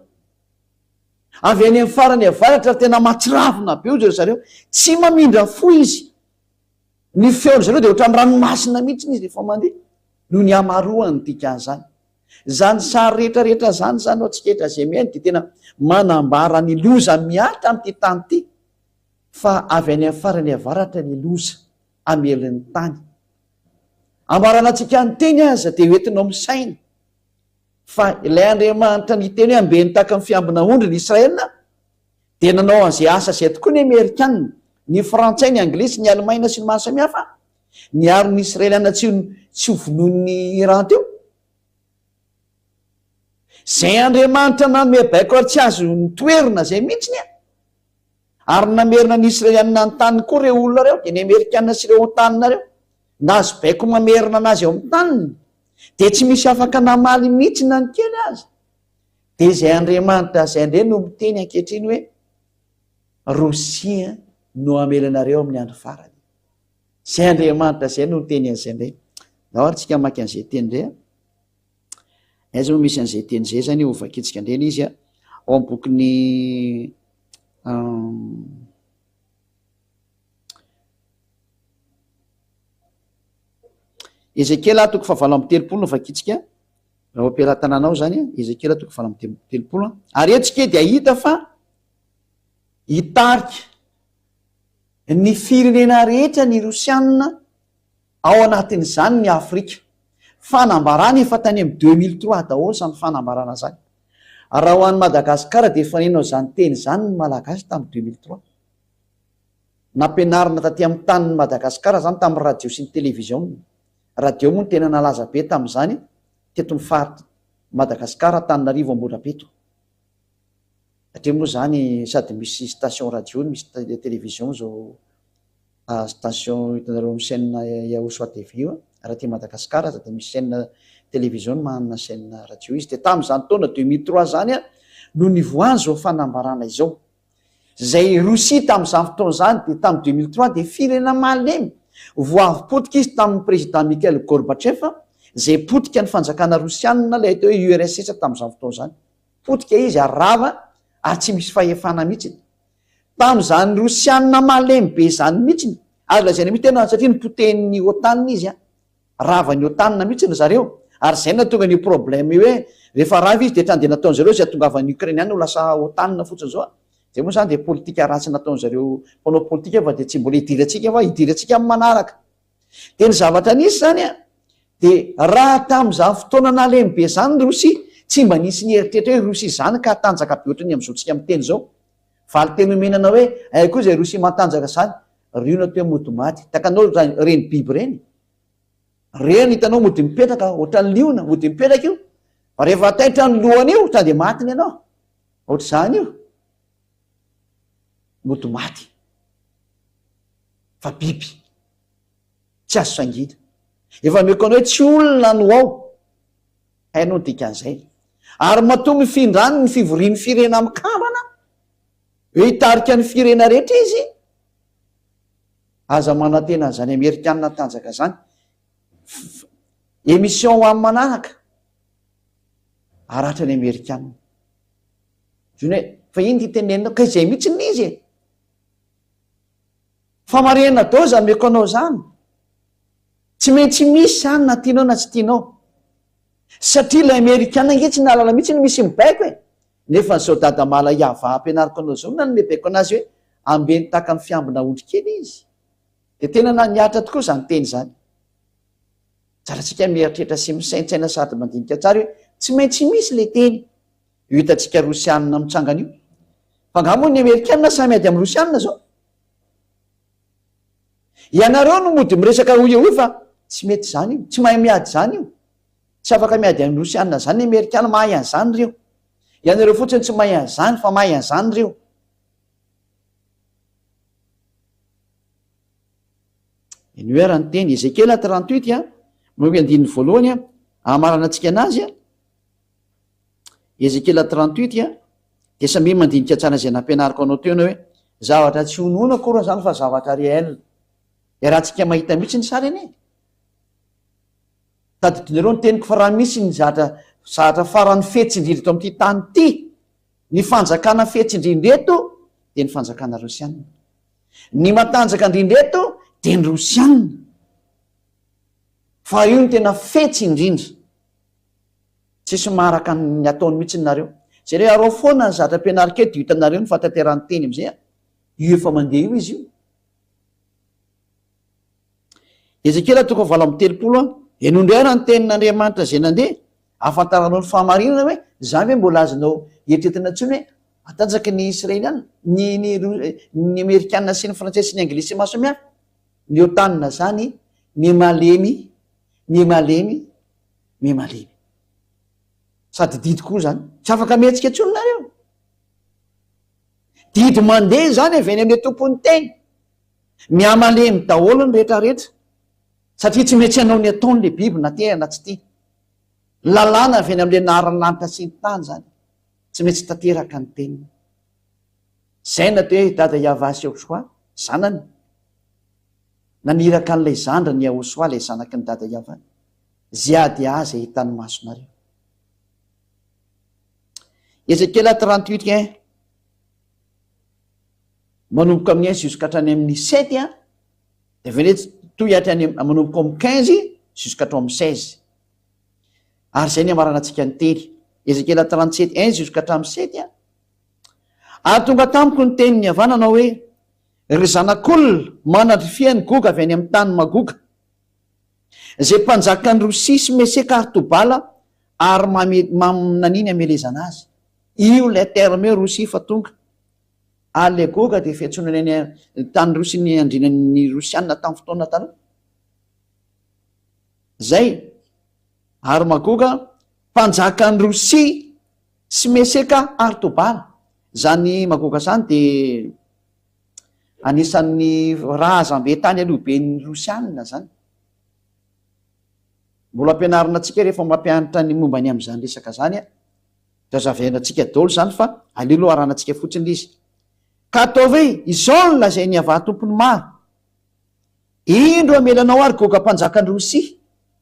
Speaker 1: Avy any amin'ny farany avaratra tena matsiravina be ry zareo, tsy mamindra fo izy. Ny feony zareo de ohatry ny ranomasina mihitsy izy rehefa mandeha, no ny amaroany dikan'izany. Zany sary rehetrarehetra zany zany atsika zay miainy de tena manambara ny loza miatra amin'ity tany ity, fa avy any amin'ny farany avaratra ny loza amelin'ny tany. Ambarana antsika ny teny aza de hoentinao misaina fa ilay Andriamanitra ny teny hoe ambeny taka ny fiambina ondry ny Israelina, de nanao an'izay asa zay tokoa ny Amerikanina, ny Frantsay, ny Anglisy, ny Alemaina sy ny maro samihafa, niaro ny Israeliana tsy ho vonoin'ny Iran teo. Zay Andriamanitra nanome baiko ary tsy azo nitoerina zay mihitsiny ary namerina ny Israeliana ny tany koa reo olona reo, de ny Amerikanina sy reo tanina reo nazo baiko mamerina anazy eo amin'ny taniny, de tsy misy afaka namaly mihitsy na ny kely azy. De zay Andriamanitra zay indray no miteny ankehitriny hoe Rosia no amelanareo amin'ny andro farany. Zay Andriamanitra zay no miteny an'izay indray. Dao ary tsika maky an'izay teny indray aiza mo misy an'izay teny zay zany ovakitsika indray izy ao amin'ny bokyny Ezekela 4:7 no vakitsika raha ampiaratananao zany Ezekela 4:7. Ary etsika dia hita fa hitarika ny firenena rehetra ny Rosianina ao anatin'izany ny Afrika. Fanambarana efa tany amin'ny 2003 daholo zany fanambarana zany. Raha ho an'ny Madagasikara de efa nenao zany teny zany ny malagasy tamin'ny 2003. Nampianarina taty amin'ny tanin'ny Madagasikara zany tamin'ny radio sy ny televizion. Radio moa ny tena nalaza be tamin'izany teto ny faritra Madagasikara, Antananarivo, Ambohidrabeto. Satria moa zany sady misy station radio, misy televizion zao station hitanareo amin'ny chaîne Yaoso TV io raha ty Madagasikara, sady misy chaîne televizion manana chaîne radio izy. De tamin'izany taona 2003 zany no nivoany zao fanambarana izao. Zay Rosia tamin'izany fotoana zany de tamin'ny 2003 de firenena malemy voavy potika izy tamin'ny président Mikhail Gorbatchev, zay potika ny fanjakana Rosianina ilay atao hoe URSS tamin'izany fotoana zany. Potika izy ary rava ary tsy misy fahefana mihitsy. Tamin'izany Rosianina malemy be zany mihitsy ary lazaina mihitsy tena satria nipotehin'ny OTAN izy rava ny OTAN mihitsy ny zareo, ary zay na tonga ny problème hoe rehefa rava izy de trany de nataony zareo zay atongavan'ny Ukrainiana ho lasa OTAN fotsiny zao. Zay moa zany de politika ratsy nataony zareo mpanao politika fa de tsy mbola hidirantsika fa hidirantsika amin'ny manaraka. De ny zavatra nisy zany de raha tamin'izany fotoana nalemy be zany ny Rosia, tsy mba nisy ny eritreritra hoe Rosia zany ka tanjaka be ohatrany amin'izao amin'ny teny zao. Valy teny omenana hoe ay koa zay Rosia matanjaka zany, riona toa mody maty. Takanao reny biby reny. Reny hitanao mody mipetraka ohatran'ny liona, mody mipetraka io. Fa rehefa taitra ny lohany io tonga de matiny ianao. Ohatr' zany io. Mody maty. Fa biby. Tsy azo sangina. Efa mekony hoe tsy olona no ao. Hainao dikan'izay. Ary matoa mifindrany ny fivorian'ny firena mikambana. Hoe hitarika ny firena rehetra izy. Aza manantena zany Amerikanina tanjaka zany. Émission ho amin'ny manaraka. Aratra ny Amerikanina. Zany hoe fa iny ty tenenina ka izay mihitsy n'izy. Fa marena dao zany meko anao zany. Tsy maintsy misy zany na tianao na tsy tianao. Satria ilay Amerikanina nge tsy nalala mihitsy no misy mibaiko e. Nefa ny zao dada mala iava ampianariko anao zao na nomebaiko anazy hoe ambeny taka ny fiambina ondry kely izy. De tena niatra tokoa zany teny zany. Tsara tsika mieritreritra sy misaintsaina sady mandinika tsara hoe tsy maintsy misy le teny io hitantsika rosianina mitsangana io fa ngamoa ny amerikanina samy ady amin'ny rosianina zao ianareo no mody miresaka o io fa tsy mety zany io tsy mahay miady zany io tsy afaka miady amin'ny rosianina zany ny amerikana mahay an'zany reo ianareo fotsiny tsy mahay an'zany fa mahay an'zany reo inoerany teny Ezekela 38 andininy voalohany amarana antsika anazy Ezekela 38 de samby mandinika tsara zay nampianariko anao teo na hoe zavatra tsy honoina koa zany fa zavatra réel raha tsika mahita mihitsy ny sary eny tadidinareo ny teniko fa raha misy ny zahatra farany fetsindrindry to amin'ity tany ty ny fanjakana fetsindrindreto de ny fanjakana rosianina ny matanjaka indrindreto de ny rosianina fa io ny tena fetsindrindra tsisy maraka ny ataony mihitsy nareo zay re arao foana ny zatra ampianariketo io hitanareo ny fataterany teny am'izay io efa mandeha io izy io Ezekela 3:telopolo enondrera ny tenin'Andriamanitra zay nandeha afantaranao ny fahamarinana hoe zany hoe mbola azonao eritretina ntsony hoe atanjaky ny israeliana ny amerikanina sy ny frantsay sy ny anglisy mahasamihafa ny otanina zany mimalemy sady didy koa zany tsy afaka mihetsika ntsony nareo didy mandeha zany avy eny amin'le tompony teny miamalemy daholo ny rehetrarehetra satria tsy metsy anao ny ataony le biby na tehana tsy tia lalàna avy eny am'le naharanlanitra sy ny tany zany tsy metsy tanteraka ny teniny zay na te hoe dada Iavasy Ahosoa zanany naniraka an'ilay zandra ny Ahosoa lay zanaky ny dada Iava zay ady azy hitany masonareo Ezekela 38 manomboka amin'ny 1 jusqu'à hatrany amin'ny 7 de vene toy hatrany manomboka amin'ny 15 jusqu'à hatrany amin'ny 16 ary zay ny amarana antsika ny teny Ezekela 37 1 jusqu'à hatrany 7 ary tonga tamiko ny teny ny havanana hoe ry zanak'olona manatry fiany goga avy any amin'ny tany magoga zay mpanjaka ny Rosia sy Meseka ary Tobala ary naniny amelezana azy io la terme Rosia fa tonga ary le goga de fiantsonany ny tany Rosia ny andrinan'ny rosianina tamin'ny fotoana taloha zay ary magoga mpanjaka ny Rosia sy Meseka ary Tobala zany magoga zany de anisan'ny razambe tany alohaben'ny rosianina zany mbola ampianarina atsika rehefa mampianatra ny momba ny am'zany resaka zany tazavaina atsika daholo zany fa aleloha arana atsika fotsiny izy ka ataovy izao ny lazay ny ava tompony maro indro amelanao ary goga mpanjaka ny Rosia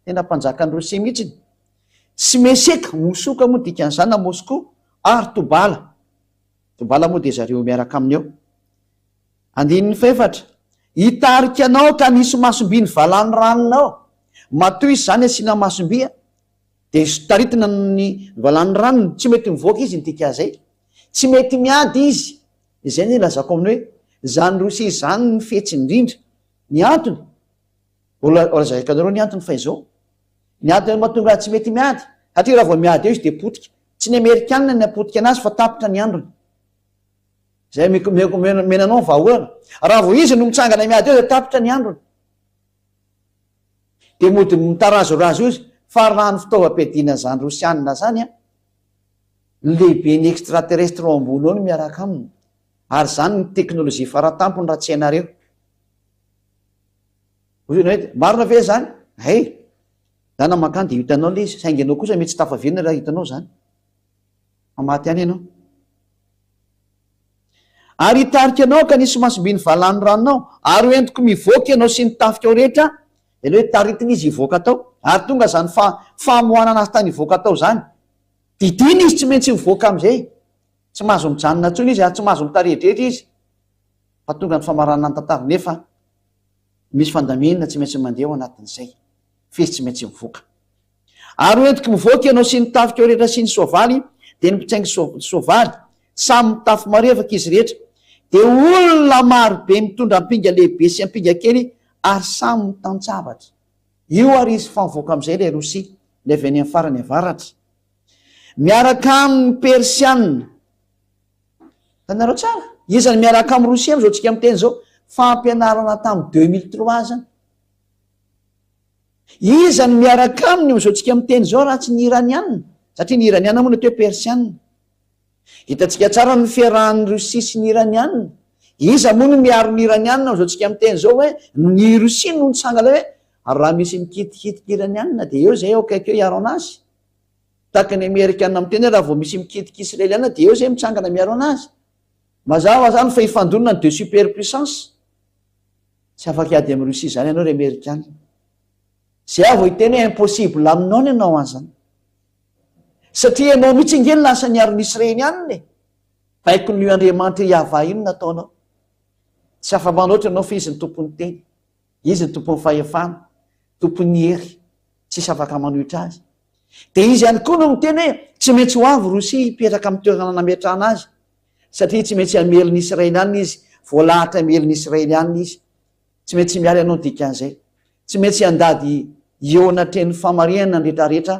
Speaker 1: tena mpanjaka ny Rosia mihitsiny sy Meseka mosoka moa dikan'izany na Moscou ary Tobala moa de zareo miaraka aminy eo andininy faefatra hitarika anao ka nisy masomby ny valany ranonao matoy izy zany asiana masombia de taritina ny valany ranony tsy mety mivoaka izy nydika zay tsy mety miady izy izay ny lazako aminy hoe zany Rosia zany ny fetsindrindra ny antony olazakanareo ny antony fa izao ny antony mahatonga tsy mety miady satria raha vao miady eo izy de potika tsy ny amerikanina ny apotika anazy fa tapitra ny androny zay menanao vahoana raha vao izy no mitsangana miady eo de tapitra ny androny de mody mitarazorazo izy fa raha ny fitaovam-piadiana zany rosianina zany lehibe ny extraterrestre ao ambony ao no miaraka aminy ary zany ny teknôlôjia faratampony raha tsy hainareo hoe marina ve zany zany amakany de hitanao le izy saingy anao kosa mety tsy tafavelona raha hitanao zany mamaty any ianao ary hitarika anao ka nisy masoby ny valany ranonao ary hoentiko mivoaka ianao sy ny tafika ao rehetra de le hoe taritiny izy hivoaka tao ary tonga zany famohanana azy tany hivoaka tao zany didiny izy tsy maintsy mivoaka am'izay tsy mahazo mijanona ntsony izy ary tsy mahazo mitarehdrehetra izy fa tonga ny famaranana ny tantara nefa misy fandaminana tsy maintsy mandeha ao anatin'izay fizy tsy maintsy mivoaka ary hoentiko mivoaka ianao sy ny tafika ao rehetra sy ny soavaly de ny mpitsaingy soavaly samy mitafy marevaka izy rehetra de olona maro be mitondra ampinga lehibe sy ampinga kely ary samy mitantsavatra io ary izy fa mivoaka am'izay le Rosia le avy any amin'ny farany avaratra miaraka amin'ny persianna. tanareo tsara izany miaraka amin'ny rosia am'izao tsika miteny zao fampianarana tamin'ny 2003 zany. izany miaraka aminy am'izao tsika miteny zao raha tsy ny iranianna, satria ny iranianna moa ny atao hoe persianna. hitatsika tsara ny fiarahan'ny rosia sy ny iranianna. iza moa no miaro ny iranianna am'izao tsika miteny zao hoe ny rosia no nitsangana hoe raha misy mikitikitika iranianna de eo zay eo kaiky eo iaro anazy. tahaka ny amerikanna miteny raha vao misy mikitika israeliana de eo zay mitsangana miaro anazy. mazava zany fa ifandonina ny de super puissance. tsy afaky ady amin'ny rosia zany ianao ry amerikana. zay avo hiteny hoe impossible aminao ny ianao azany. satria ianao mihitsy ingely lasa niaron'ny israelianna e. baiko ny andriamanitra iava ino nataonao. tsy afa-manoatra ianao fa izy ny tompony teny, izy ny tompony fahefana, tompony hery, tsisy afaka manohitra azy. de izy ihany koa no miteny hoe tsy maintsy ho avy rosia hipetraka amin'ny toerana nametrahana azy, satria tsy maintsy hamelon'ny israelianna izy, voalahatra hamelon'ny israelianna izy. tsy maintsy miala ianao dikan'izay, tsy maintsy handady eo anatreny famarinana nrehetrarehetra.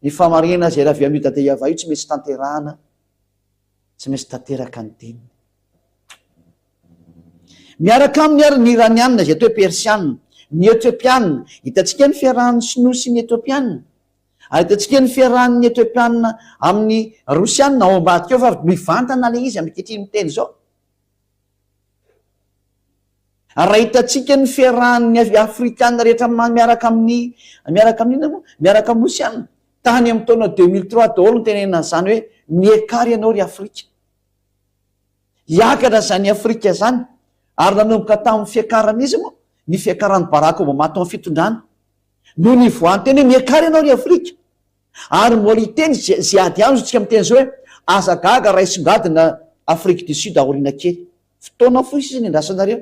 Speaker 1: ny famarinana zay raha avy amin'io dade iava io tsy maintsy tanterahana, tsy maintsy tanteraka ny teniny. miaraka amin'ny ary ny iranianna zay atao hoe persianna, ny etiopianna. hitatsika ny fiarahan'ny sinoa sy ny etiopianna, ary hitatsika ny fiarahan'ny etiopianna amin'ny rosianna ao ambadika eo fa mivantana le izy amikehitriny miteny zao. raha hitatsika ny fiarahan'ny afrikanna rehetra miaraka amin'ina moa miaraka amin'ny rosianna tany amin'ny taona 2003 daholo ny tenenina zany hoe miekary ianao ry afrika. hiakatra zany afrika zany ary nanomboka tamin'ny fiakarana izy moa ny fiakaran'ny baraka obama tao amin'ny fitondrana no ny voany teny hoe miekary ianao ry afrika. ary mbola hiteny zay ady amzo tsika miteny zao hoe azagaga raisongadina afrique du sud aorina kely fotoana fo izy ny ndrasanareo.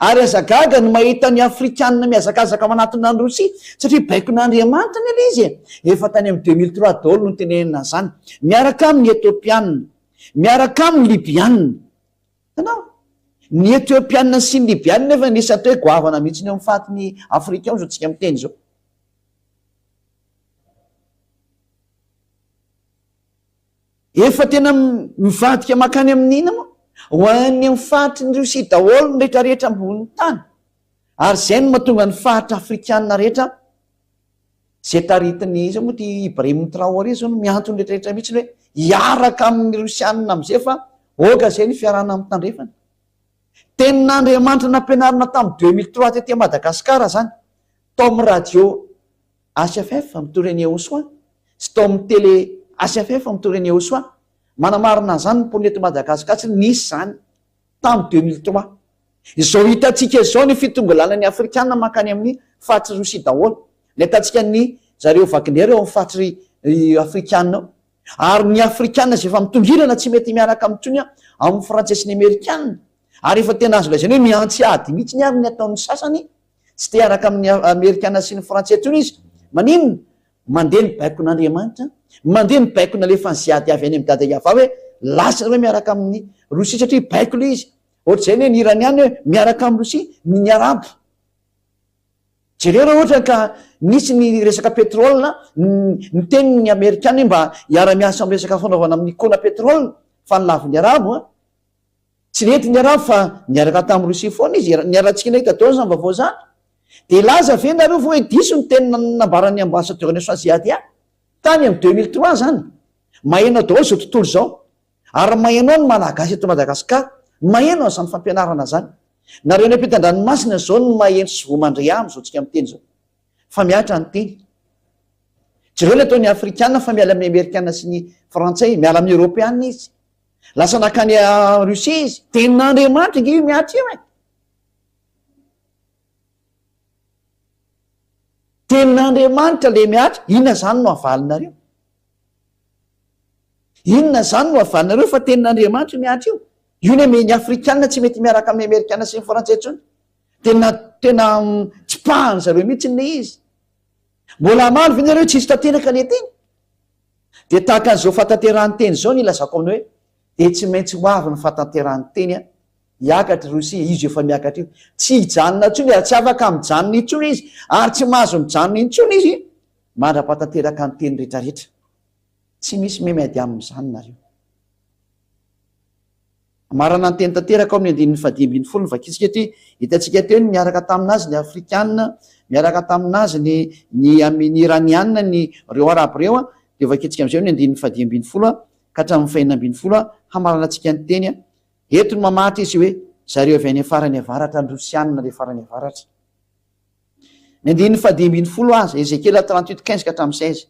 Speaker 1: ary azagaga ny mahita ny afrikanna miazakazaka manatona ny rosia satria baiko n'andriamanitra ny ala izy efa tany amin'ny 2003 daholo no tenenina zany. miaraka amin'ny etiopianna, miaraka amin'ny libianna. tanao ny etiopianna sy ny libianna efa nisy atao hoe goavana mihitsy ny eo amin'ny fatiny afrika ao zao tsika miteny zao. efa tena mivadika makany amin'ina moa ho any amin'ny fahatry ny rosia daholo ny rehetrarehetra amboniny tany. ary zay no mahatonga ny fahatra afrikanna rehetra zay taritiny izy moa ty Ibrahim Traoré zao no miantony rehetrarehetra mihitsy hoe hiaraka amin'ny rosianna am'izay fa oka zay ny fiarahana amin'ny tandrefana. tenin'andriamanitra nampianarina tamin'ny 2003 tetỳ Madagasikara zany, tao amin'ny radio HFF mitoreny Osoa sy tao amin'ny télé HFF mitoreny Osoa manamarina zany ny ponety Madagasikara tsy nisy zany tamin'ny 2003. izao hitatsika zao ny fitonga lalany afrikanna makany amin'ny fahatry rosia daholo. la hitantsika ny zareo Wagner eo amin'ny fahatry afrikanna ao. ary ny afrikanna zay efa mitongirana tsy mety miaraka amin'ntsony amin'ny frantsay sy ny amerikanna. ary efa tena azo lazainy hoe miantsy ady mihitsy ny ary ny ataon'ny sasany tsy te hiaraka amin'ny amerikanna sy ny frantsay ntsony izy. maninona? mandeha ny baiko n'andriamanitra, mandeha ny baiko na lefa ny ziady avy any amin'ny dada iava hoe lasina hoe miaraka amin'ny rosia satria baiko le izy. ohatr'izay ny hoe ny iranianna hoe miaraka amin'ny rosia ny arabo. jereo raha ohatra ka nisy ny resaka petrolina ny teniny amerikanna hoe mba hiara-miasa amin'ny resaka fanaovana amin'ny kona petrolina fa nylavin'ny arabo tsy nety ny arabo fa niaraka tamin'ny rosia foana izy niarantsika nahita tao zany vaovao zany. de laza ve nareo fa hoe diso ny tenina nambarany ambassadeur ny soasiady tany amin'ny 2003 zany. mahenao daholo zao tontolo zao ary mahenao ny malagasy eto Madagasikara, mahenao zany fampianarana zany. nareo ny ampitan-dranomasina zao ny maheno sy vomandre am'zao tsika miteny zao fa miatra ny teny. jereo ny ataon'ny afrikanna fa miala amin'ny amerikanna sy ny frantsay, miala amin'ny europeanna izy lasa nakany rosia izy. tenin'andriamanitra nge io miatra io tenin'andriamanitra le miatra. inona zany no avalinareo? inona zany no avalinareo fa tenin'andriamanitra miatra io? io ny ame ny afrikanna tsy mety miaraka amin'ny amerikanna sy ny frantsay ntsony. tena tsipahany zareo mihitsy le izy. mbola maro ve nareo tsisy tanteraka le teny. de tahaka an'izao fatanterahany teny zao ny ilazako aminao hoe de tsy maintsy ho avy ny fatanterahany teny hiakatra rosia izy efa miakatra io. tsy hijanona ntsony ary tsy afaka mijanona intsony izy ary tsy mahazo mijanona intsony izy mandrapatanteraka ny teny rehetrarehetra. tsy misy memiady amin'izany nareo. Marana ny teny tanteraka ao amin'ny andininy fadimy folo ny vakitsika ty hitantsika teo ny miaraka taminazy ny afrikanina, miaraka taminazy ny iranianina ny reo araby reo a, de vakitsika am'izay ny andininy fadimy folo ka hatramin'ny fahinambiny folo hamarana antsika ny teny eto ny mamatra izy hoe zareo avy any farany avaratra, ny rosianina le farany avaratra. Ny andininy fadimy folo aza Ezekela 38:15 ka hatramin'ny 16.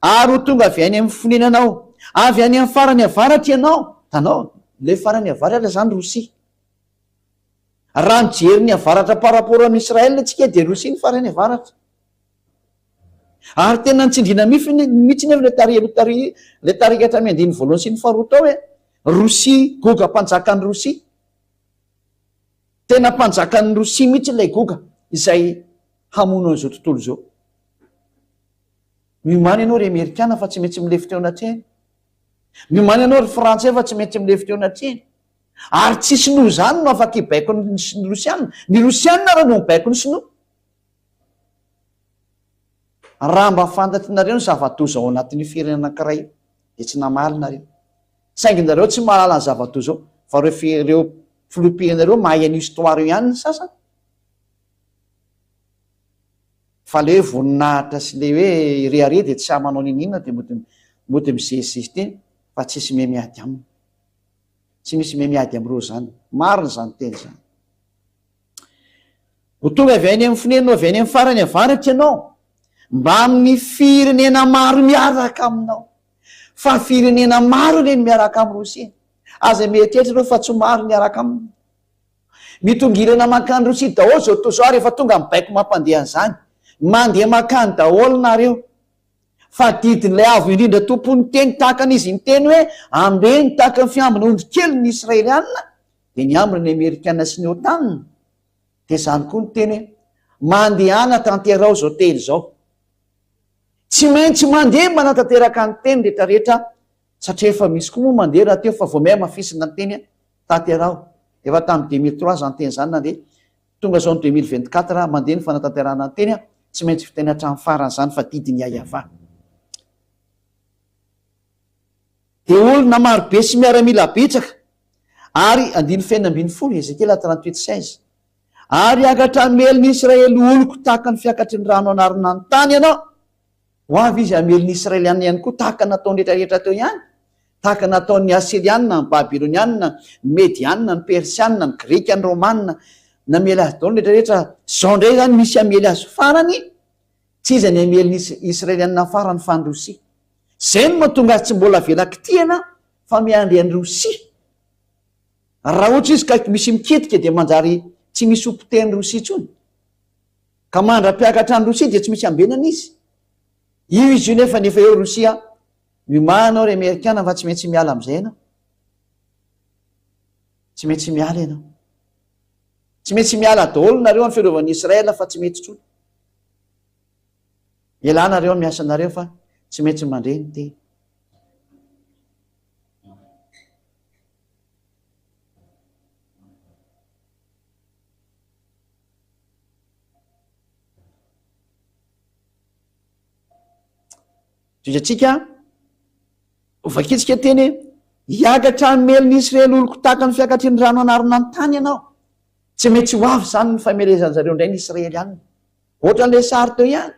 Speaker 1: Ary ho tonga avy any amin'ny fonenanao, avy any amin'ny farany avaratra ianao, tanao le farany avaratra zany Rosia. Raha mijery ny avaratra par rapport amin'ny Israel atsika de Rosia ny farany avaratra. Ary tena nitsindrina mihitsy nefa le tarikatra amin'ny andininy voalohany sy ny faharoa tao hoe Rosia, goga mpanjakan'ny Rosia. Tena mpanjakan'ny Rosia mihitsy ilay goga izay hamono an'izao tontolo zao. Miomany ianao ry Amerikana fa tsy maintsy milefy teo anatrehany. Miomany ianao ry Frantsay fa tsy maintsy milefy teo anatrehany. Ary tsy sinoa zany no afaka hibaiko ny Rosianina. Ny Rosianina raha no mibaiko ny sinoa. Raha mba fantatrinareo ny zava-doza ao anatin'ny firenena anankiray de tsy namaly nareo. Saingy nareo tsy mahalala ny zava-doza ao, fa reo filopianareo mahay any histoire ihany ny sasany. Fa le hoe voninahitra sy le hoe rehare de tsy amanao ninina de mody mizezizy teny fa tsisy memiady aminy. Tsy misy memiady am'reo zany. Marina zany teny zany. Ho tonga avy any amin'ny fonenanao, avy any amin'ny farany avaratra ianao, mba amin'ny firenena maro miaraka aminao. Fa firenena maro reny miaraka amin'ny Rosia. Aza mieritreritra reo fa tsy maro miaraka aminy. Mitongilana makany Rosia daholo zao to zao rehefa tonga mibaiko mampandeha an'izany. Mandeha makany daholo nareo. Fa didin'ilay avo indrindra tompony teny tahaka an'izy ny teny hoe ambeny tahaka ny fiambina ondry kely ny Israelianina de ny ambiny ny Amerikana sy ny OTAN. De zany koa ny teny hoe mandehana tanterao zao teny zao. Tsy maintsy mandeha manatanteraka ny teny rehetrarehetra satria efa misy koa moa mandeha raha teo fa vao mehy mafisina ny teny tanterao. Efa tamin'ny 2003 zany teny zany nandeha. Tonga zao ny 2024 mandeha ny fanatanterana ny teny tsy maintsy fiteny hatramin'ny farany zany fa didiny ayava. De olona marobe sy miaramila betsaka ary andiny fahinambiny folo Ezekela 38:16. Ary akatra meliny Israely oloko tahaka ny fiakatry ny rano anarina ny tany ianao. Ho avy izy ameliny Israelianina ihany koa tahaka nataony rehetrarehetra teo ihany. Tahaka nataon'ny Asirianina, ny Babilonianina, ny Medianina, ny Persianina, ny Greka, ny Romanina, namely azy daolo rehetrarehetra. Zao ndray zany misy amely azy farany, tsy izy ny ameliny Israelianina farany fa ny Rosia. Zay no mahatonga azy tsy mbola velaka tiana fa miandry any Rosia. Raha ohatra izy ka misy miketika de manjary tsy misy ompiteny Rosia tsony. Ka mandra-piakatra any Rosia de tsy misy ambenana izy. Io izy io nefa eo Rosia. Miomanao ry Amerikana fa tsy maintsy miala am'izay ianao. Tsy maintsy miala ianao. Tsy maintsy miala daholo nareo amin'ny fiarovany Israela fa tsy mety tsony. Ilanareo miasa nareo fa tsy maintsy mandre ny teny. Atsika vakitsika teny hiakatra ny meliny Israely oloko tahaka ny fiakatry ny rano anarina ny tany ianao. Tsy maintsy ho avy zany ny famelezany zareo indray ny Israelianina. Ohatran'ilay sary teo ihany.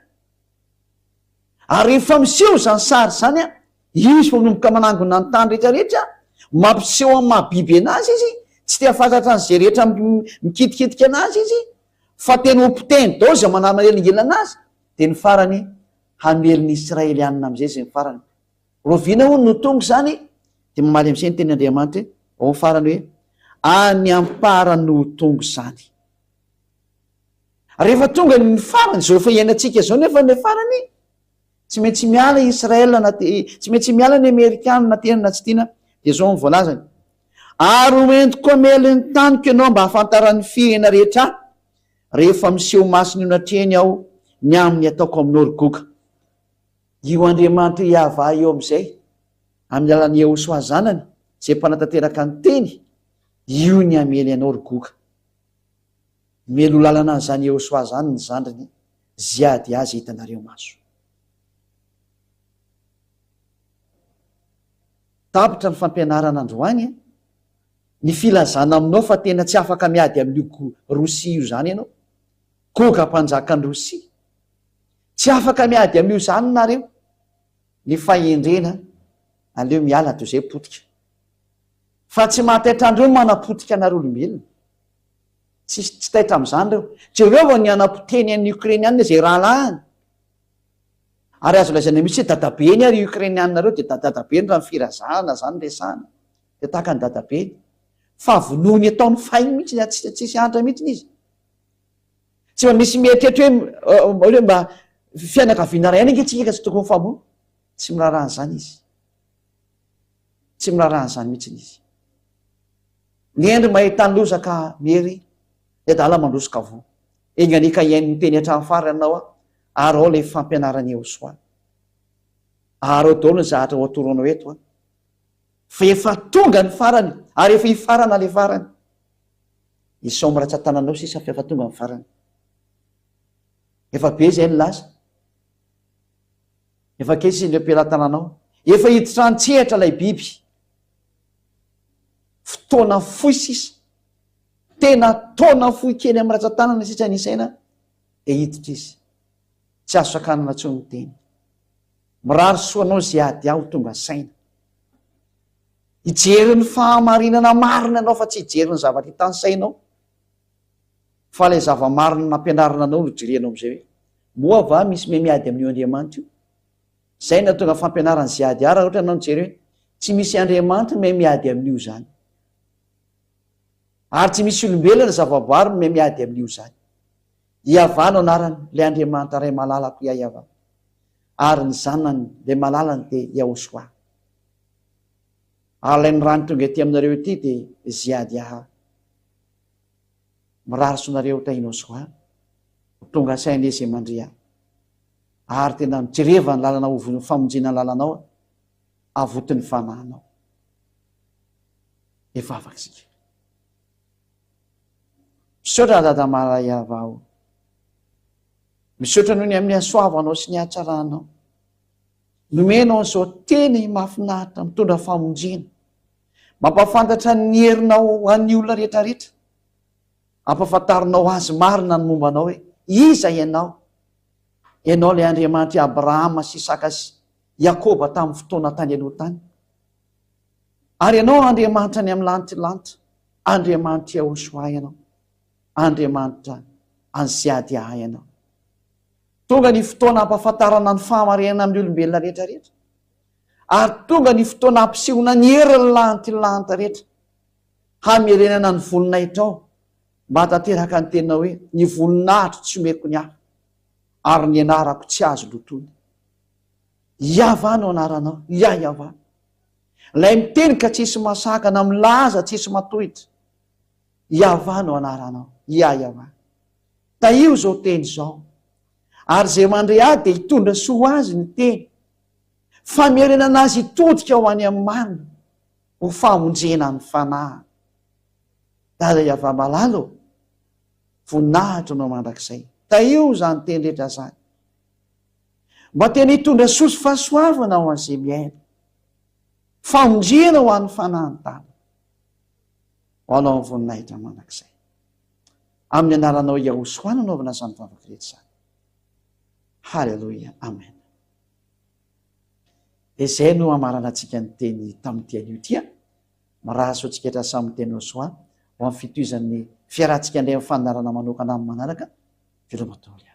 Speaker 1: Ary rehefa miseho zany sary zany izy manomboka manangona ny tany rehetrarehetra, mampiseho amin'ny mahabiby anazy izy, tsy te hafantatra an'izay rehetra mikitikitika anazy izy, fa tena ompiteny dao zay manamelingela anazy, de ny farany hameliny Israelianina am'izay zay ny farany. Roviana hono no tonga zany de mamaly am'izay ny teny Andriamanitra ao ny farany hoe any ampara no tonga zany. Rehefa tonga ny farany zao efa iainantsika zao nefa ny farany tsy maintsy miala Israel tsy maintsy miala ny Amerikana na tena na tsy tiana de zao ny voalazany. Ary hoentiko amely ny taniko ianao mba hafantaran'ny firena rehetra rehefa miseho masiny natrehany aho ny amin'ny ataoko aminao ry goka. Io Andriamanitra iava eo am'izay amin'ny alalan'ny Jehosoa zanany zay mpanatanteraka ny teny, io ny amely anao ry goka. Melo lalana an'izany Jehosoa zany ny zandriny ziady azy hitanareo maso. tapitra ny fampianarana androany ny filazana aminao fa tena tsy afaka miady amin'n'io rosia io zany ianao goka mpanjaka ny rosia tsy afaka miady amin'io zany nareo ny fahendrena aleo miala to zay potika fa tsy mahataitra-ndreo manapotika anareo olombelona tsy taitra am'izany reo jereo ny anapoteny an'ny ukrainianina zay rahalahany ary azo lazaina misy hoe dadabeny ary ukrainianina reo de dadabeny raha ny firazahana zany resahana de tahaka ny dadabeny fa vonoany ataony fainy mihitsy tsisy andra mihitsy izy tsy mba misy mieritrehitra hoe mba fianakaviana ray any ngetsiika tsy tokony famo tsy mirarahany zany izy tsy mirarahany zany mihitsy izy ny endry mahitany lozaka mery de dala mandrosoka vo enganika iain'ny teny hatrany farany anao ary ao le fampianarany eo soa ary ao daolo ny zahatra ho atoroanao eto fa efa tonga ny farany ary efa hifarana le farany isao miratsa tananao sisa fa efa tonga ny farany efa be zay ny lasa efa kesy le ampilatananao efa hiditra ntsehatra lay biby fotoana foy sisa tena taona foy kely amin'ny ratsa-tanana sisa nisaina de hiditra izy tsy azo sakanana tso ny teny mirary soanao zay ady aho tonga saina hijeryn'ny fahamarinana marina anao fa tsy hijeryn'ny zavatra hitany sainao fa lay zava-marina nampianarina anao no jirenao am'izay hoe moa va misy me miady amin'io andriamanitra io zay na tonga fampianarany zay ady ara ohatra anao nijery hoe tsy misy andriamanitra me miady amin'io zany ary tsy misy olombelona zavaboary me miady amin'io zany iavano anarany le andriamanitra ray malalako iaiava ary ny zanany le malalany de iahosoa ary lay ny rany tonga ety aminareo ety de ziady aha mirary sonareo tainao soa tonga saina izy mandria ary tena mijereva ny lalana ovony famonjina ny lalanao avotiny fanahinao efa afaka sika misaotra dada marayavao misaotra noho ny amin'ny asoavanao sy ny hatsaranao nomenao n'izao teny mahafinahitra mitondra famonjena mampafantatra ny herinao an'ny olona rehetrarehetra ampafantarinao azy marina ny mombanao hoe iza ianao le andriamanitra abrahama sy isaka sy iakoba tamin'ny fotoana tany aloha tany ary ianao andriamanitra ny amin'ny lanitry andriamanitra iahosoa ianao andriamanitra ansiady aha ianao tonga ny fotoana ampafantarana ny fahamarinana amin'ny olombelona rehetrarehetra ary tonga ny fotoana ampisehona ny heriny lanitra rehetra hamerenana ny volinaitrao mba tanteraka ny tenao hoe ny volinahitro tsy omeko ny ahy ary ny anarako tsy azo lotony iavano anaranao iava lay miteny ka tsisy masakana milaza tsisy matohitra iavano anaranao iava taio zao teny zao ary zay mandre ady de hitondra soa azy ny teny famerenana azy hitodika ho any amin'ny manina ho famonjena ny fanahy dada iava malalo voninahitra nao mandrakizay taio zany teny rehetra zany mba tena hitondra sosy fahasoavana ho an'izay miaina famonjena ho an'ny fanahy ny tany ho anao ny voninahitra mandrakizay amin'ny anaranao iahosoa nanaovana zany vavaka rehetra zany halleloia amen de zay no amarana atsika ny teny tamin'ity anio tia maraso atsika etra samy teny soa ho amin'ny fitoizan'ny fiarantsika indray fandarana manokana amin'ny manaraka filomatolya